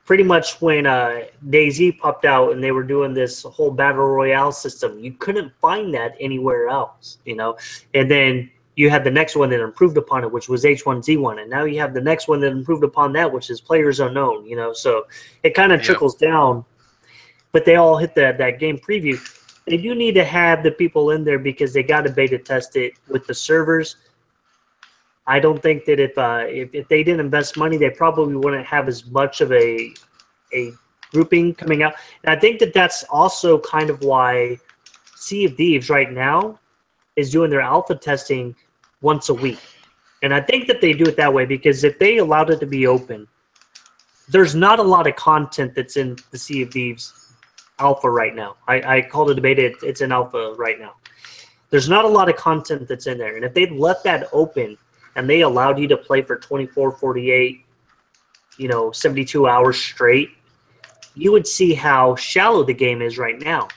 Pretty much when DayZ popped out and they were doing this whole battle royale system, you couldn't find that anywhere else, you know. And then you had the next one that improved upon it, which was H1Z1, and now you have the next one that improved upon that, which is Players Unknown, you know. So it kind of trickles down, but they all hit that game preview. They do need to have the people in there because they got to beta test it with the servers. I don't think that if they didn't invest money, they probably wouldn't have as much of a grouping coming out. And I think that that's also kind of why Sea of Thieves right now is doing their alpha testing once a week. And I think that they do it that way because if they allowed it to be open, there's not a lot of content that's in the Sea of Thieves alpha right now. I called it a beta. It's in alpha right now. There's not a lot of content that's in there. And if they'd left that open and they allowed you to play for 24, 48, 72 hours straight, you would see how shallow the game is right now.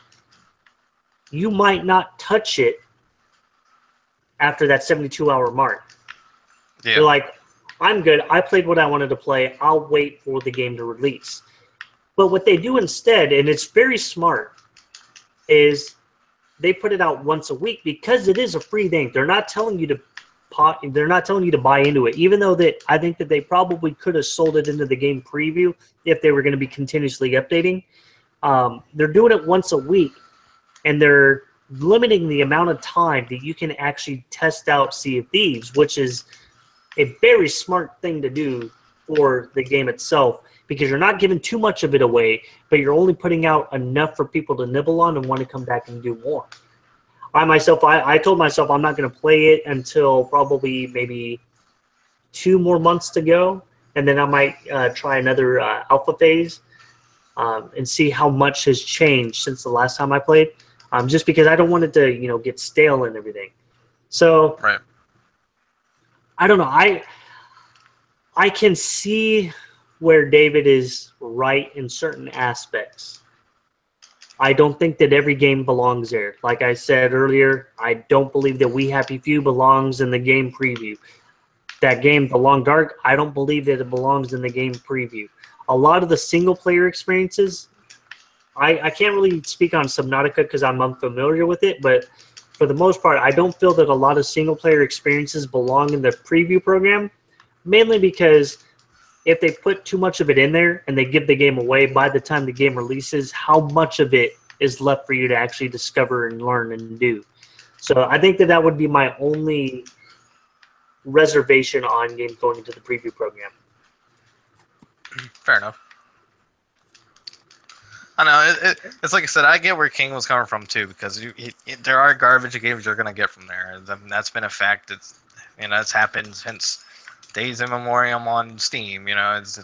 You might not touch it after that 72-hour mark. You're like, I'm good. I played what I wanted to play. I'll wait for the game to release. But what they do instead, and it's very smart, is they put it out once a week because it is a free thing. They're not telling you to buy into it, even though that I think that they probably could have sold it into the game preview if they were going to be continuously updating. They're doing it once a week, and they're limiting the amount of time that you can actually test out Sea of Thieves, which is a very smart thing to do for the game itself, because you're not giving too much of it away, but you're only putting out enough for people to nibble on and want to come back and do more. I told myself I'm not going to play it until probably maybe 2 more months to go, and then I might try another alpha phase and see how much has changed since the last time I played, just because I don't want it to get stale and everything. So Right. I don't know. I can see where David is right in certain aspects. I don't think that every game belongs there. Like I said earlier, I don't believe that We Happy Few belongs in the game preview. That game, The Long Dark, I don't believe that it belongs in the game preview. A lot of the single-player experiences, I can't really speak on Subnautica because I'm unfamiliar with it, but for the most part, I don't feel that a lot of single-player experiences belong in the preview program, mainly because if they put too much of it in there and they give the game away by the time the game releases, how much of it is left for you to actually discover and learn and do? So I think that would be my only reservation on games going into the preview program. Fair enough. I know, it's like I said, I get where King was coming from too, because there are garbage games you're going to get from there. That's been a fact. It's happened since days immemorial on Steam. It's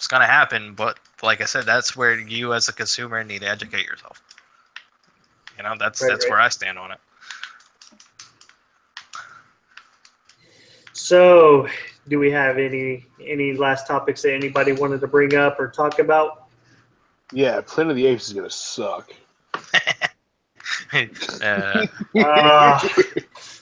going to happen, but like I said, that's where you as a consumer need to educate yourself. That's Right. where I stand on it. So, do we have any last topics that anybody wanted to bring up or talk about? Yeah, Planet of the Apes is gonna suck.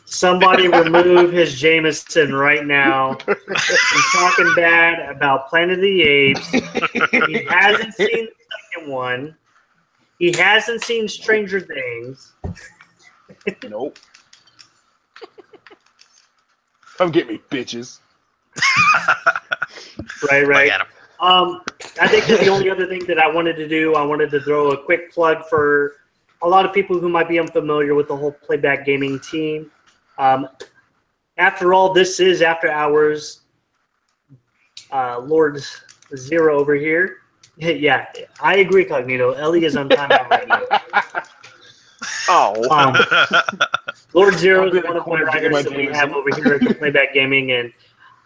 Somebody remove his Jameson right now. He's talking bad about Planet of the Apes. He hasn't seen the second one. He hasn't seen Stranger Things. Nope. Come get me, bitches. Right. Look at him. I think that the only other thing that I wanted to do, I wanted to throw a quick plug for a lot of people who might be unfamiliar with the whole Playback Gaming team. After all, this is After Hours. Lord Zero over here. Yeah, I agree, Cognito. Ellie is on timeout right now. Oh. Lord Zero is one of my writers that we have over here at the Playback Gaming, and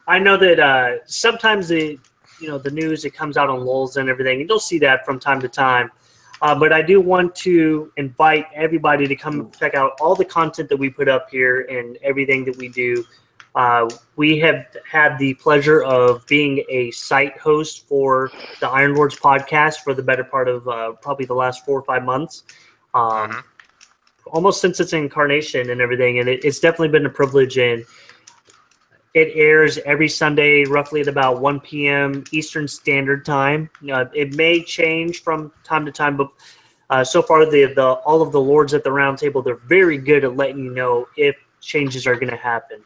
I know that sometimes the news, it comes out on lulls and everything, and you'll see that from time to time. But I do want to invite everybody to come check out all the content that we put up here and everything that we do. We have had the pleasure of being a site host for the Iron Lords podcast for the better part of probably the last 4 or 5 months. Almost since its incarnation and everything, and it's definitely been a privilege. And it airs every Sunday, roughly at about 1 p.m. Eastern Standard Time. It may change from time to time, but so far, all of the Lords at the Round Table, they're very good at letting you know if changes are going to happen.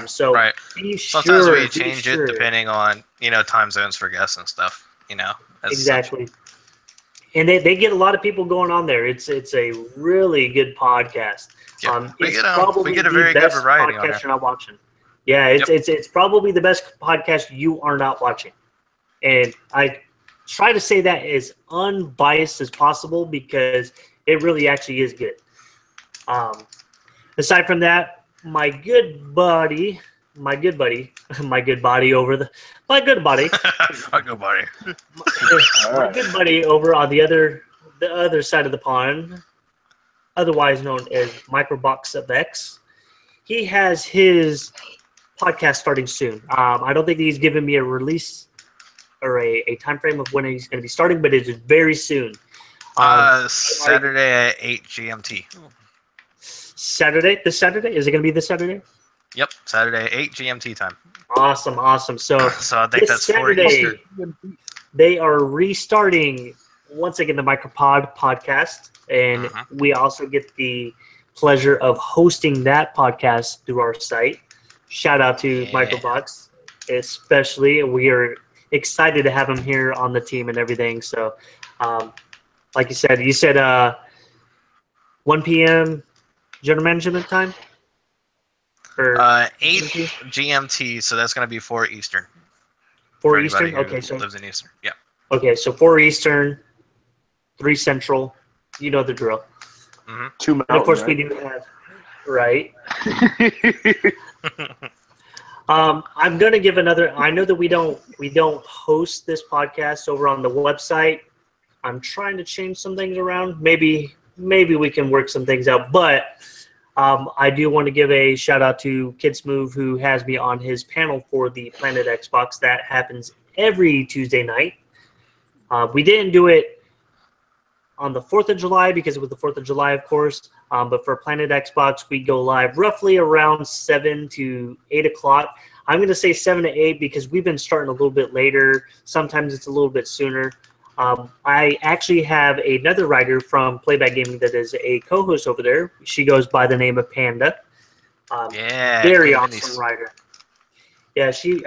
So right. be Sometimes sure, we change it depending on time zones for guests and stuff. Exactly. And they get a lot of people going on there. It's a really good podcast. Yeah, we probably get a the very good best variety on podcast there. you're not watching. Yeah, it's probably the best podcast you are not watching. And I try to say that as unbiased as possible because it really actually is good. Aside from that, my good buddy my good buddy over on the other side of the pond, otherwise known as Microbox of X, he has his podcast starting soon. I don't think he's given me a release or a time frame of when he's going to be starting, but it is very soon. Saturday at 8 GMT. Saturday? This Saturday? Is it going to be this Saturday? Yep, Saturday at 8 GMT time. Awesome. So I think that's 4 Eastern. they are restarting once again the Micropod podcast, and we also get the pleasure of hosting that podcast through our site. Shout out to Microbox, especially. We are excited to have him here on the team and everything. So, like you said 1 p.m. general management time? Or 8 GMT, so that's going to be 4 Eastern. 4 Eastern? Okay, so lives in Eastern. Yeah. Okay, so 4 Eastern, 3 Central. You know the drill. 2 Mountain, and of course, right? we do have, right? I'm gonna give another. I know that we don't host this podcast over on the website. I'm trying to change some things around. Maybe we can work some things out. But I do want to give a shout out to Kids Move, who has me on his panel for the Planet Xbox. That happens every Tuesday night. We didn't do it on the 4th of July because it was the 4th of July, of course. But for Planet Xbox, we go live roughly around 7 to 8 o'clock. I'm going to say 7 to 8 because we've been starting a little bit later. Sometimes it's a little bit sooner. I actually have another writer from Playback Gaming that is a co-host over there. She goes by the name of Panda. Very awesome writer. Yeah, she.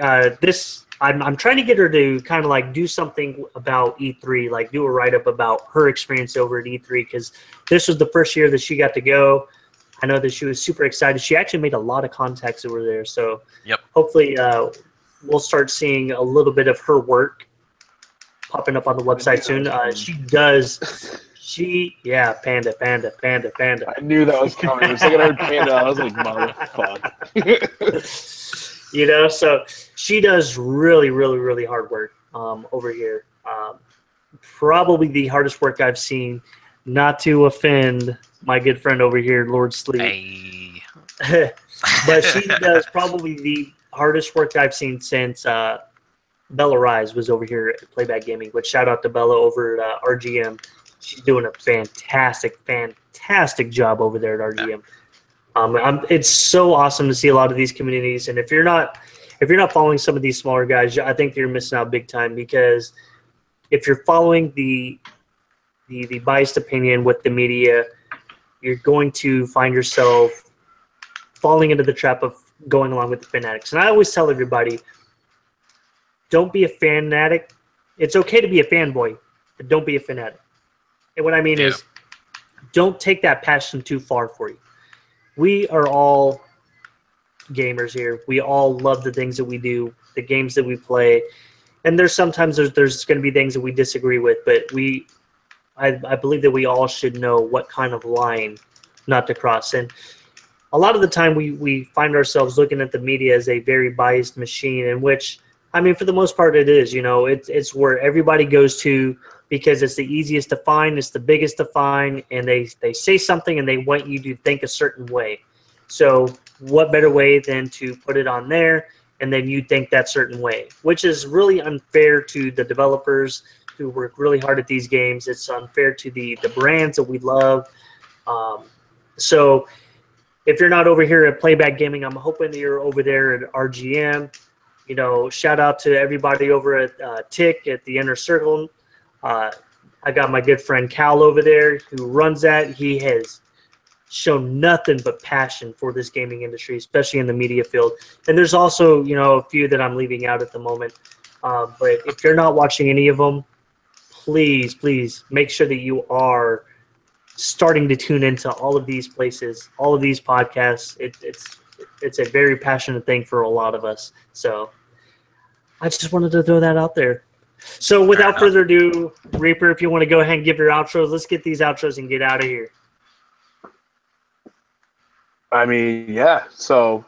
I'm trying to get her to kind of like do something about E3, like do a write-up about her experience over at E3, because this was the first year that she got to go. I know that she was super excited. She actually made a lot of contacts over there, so hopefully we'll start seeing a little bit of her work popping up on the website soon. Panda. I knew that was coming. The second I heard Panda, I was like, motherfucker. You know, so she does really, really, really hard work over here. Probably the hardest work I've seen, not to offend my good friend over here, Lord Sleep. Hey. But she does probably the hardest work I've seen since Bella Rise was over here at Playback Gaming. But shout out to Bella over at RGM. She's doing a fantastic job over there at RGM. It's so awesome to see a lot of these communities, and if you're not following some of these smaller guys, I think you're missing out big time, because if you're following the biased opinion with the media, you're going to find yourself falling into the trap of going along with the fanatics. And I always tell everybody, don't be a fanatic. It's okay to be a fanboy, but don't be a fanatic. And what I mean is, don't take that passion too far for you. We are all gamers here. We all love the things that we do, the games that we play. And there's going to be things that we disagree with, but I believe that we all should know what kind of line not to cross. And a lot of the time we find ourselves looking at the media as a very biased machine, in which, I mean, for the most part it is. You know, it's where everybody goes to because it's the easiest to find, it's the biggest to find, and they say something and they want you to think a certain way. So what better way than to put it on there and then you think that certain way, which is really unfair to the developers who work really hard at these games. It's unfair to the brands that we love. So if you're not over here at Playback Gaming, I'm hoping that you're over there at RGM. You know, shout out to everybody over at Tick at the Inner Circle. I got my good friend Cal over there who runs that. He has shown nothing but passion for this gaming industry, especially in the media field. And there's also, you know, a few that I'm leaving out at the moment. But if you're not watching any of them, please make sure that you are starting to tune into all of these places, all of these podcasts. It's a very passionate thing for a lot of us. So I just wanted to throw that out there. So without further ado, Reaper, if you want to go ahead and give your outros, let's get these outros and get out of here. I mean, yeah. So,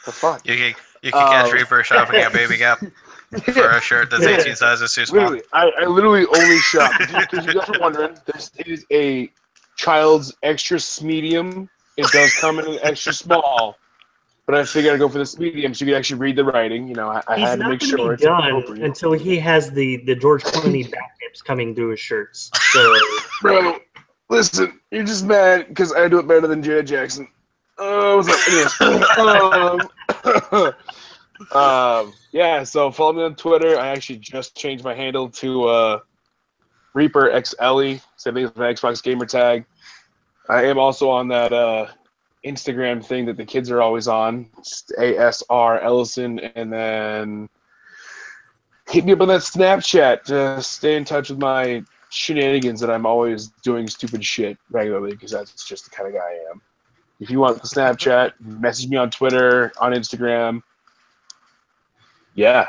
the fuck. You can catch Reaper shopping at Baby Gap for a shirt that's 18 sizes too small. Literally, I literally only shop, because you guys are wondering, this is a child's extra medium. It does come in an extra small. But I figured I'd go for this medium so you could actually read the writing. You know, I had to make sure it's appropriate. Until he has the George Clooney back tips coming through his shirts. So, bro, listen, you're just mad because I do it better than Janet Jackson. What's up? Anyways, Yeah, so follow me on Twitter. I actually just changed my handle to Reaper XLE. Same thing as my Xbox gamer tag. I am also on that Instagram thing that the kids are always on. It's ASR Ellison, and then hit me up on that Snapchat to stay in touch with my shenanigans that I'm always doing stupid shit regularly because that's just the kind of guy I am. If you want the Snapchat, message me on Twitter, on Instagram. Yeah.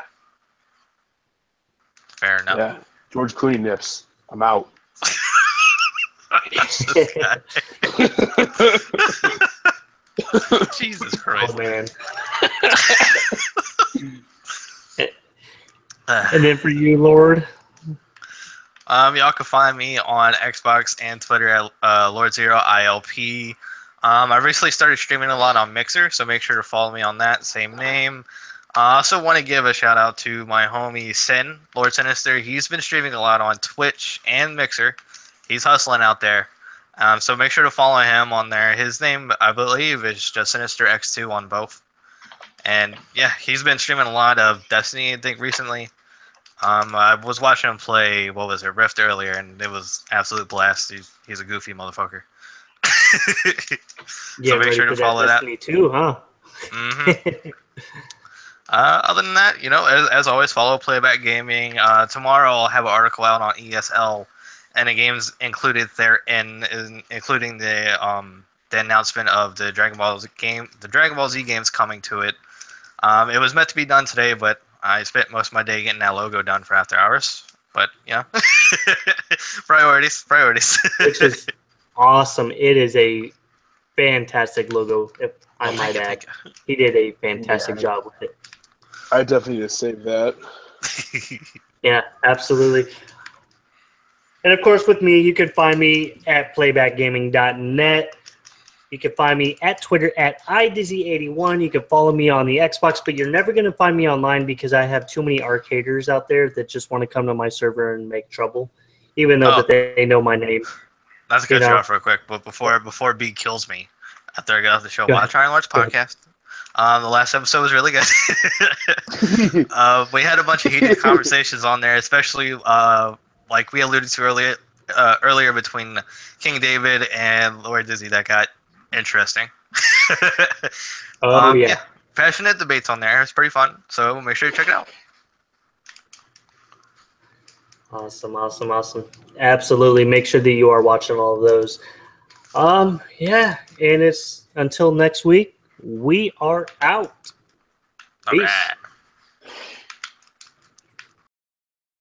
Fair enough. Yeah. George Clooney nips. I'm out. Jesus Christ. Oh, man. And then for you, Lord? Y'all can find me on Xbox and Twitter at Lord0ILP. I recently started streaming a lot on Mixer, so make sure to follow me on that, same name. I also want to give a shout out to my homie Sin, Lord Sinister. He's been streaming a lot on Twitch and Mixer. He's hustling out there. So make sure to follow him on there. His name, I believe, is just Sinister X2 on both. And yeah, he's been streaming a lot of Destiny, I think, recently. I was watching him play, what was it, Rift earlier, and it was absolute blast. He's a goofy motherfucker. So make sure to follow that. Destiny 2, huh? Mm-hmm. Other than that, as always, follow Playback Gaming. Tomorrow I'll have an article out on ESL, and the games included therein, including the announcement of the Dragon Ball Z games coming to it. It was meant to be done today, but I spent most of my day getting that logo done for after hours. But priorities. Which is awesome. It is a fantastic logo, if I might add. He did a fantastic job with it. I definitely need to save that. Yeah, absolutely. And of course, with me, you can find me at playbackgaming.net. You can find me at Twitter at iDizzy81. You can follow me on the Xbox, but you're never going to find me online because I have too many arcaders out there that just want to come to my server and make trouble, even though that they know my name. Not to cut you off real quick, but before B kills me, after I get off the show, I'll try and watch the podcast. The last episode was really good. We had a bunch of heated conversations on there, especially like we alluded to earlier between King David and Lord Dizzy. That got interesting. Yeah, passionate debates on there. It's pretty fun, so make sure you check it out. Awesome. Absolutely. Make sure that you are watching all of those. Yeah, and it's until next week, we are out. Peace. All right.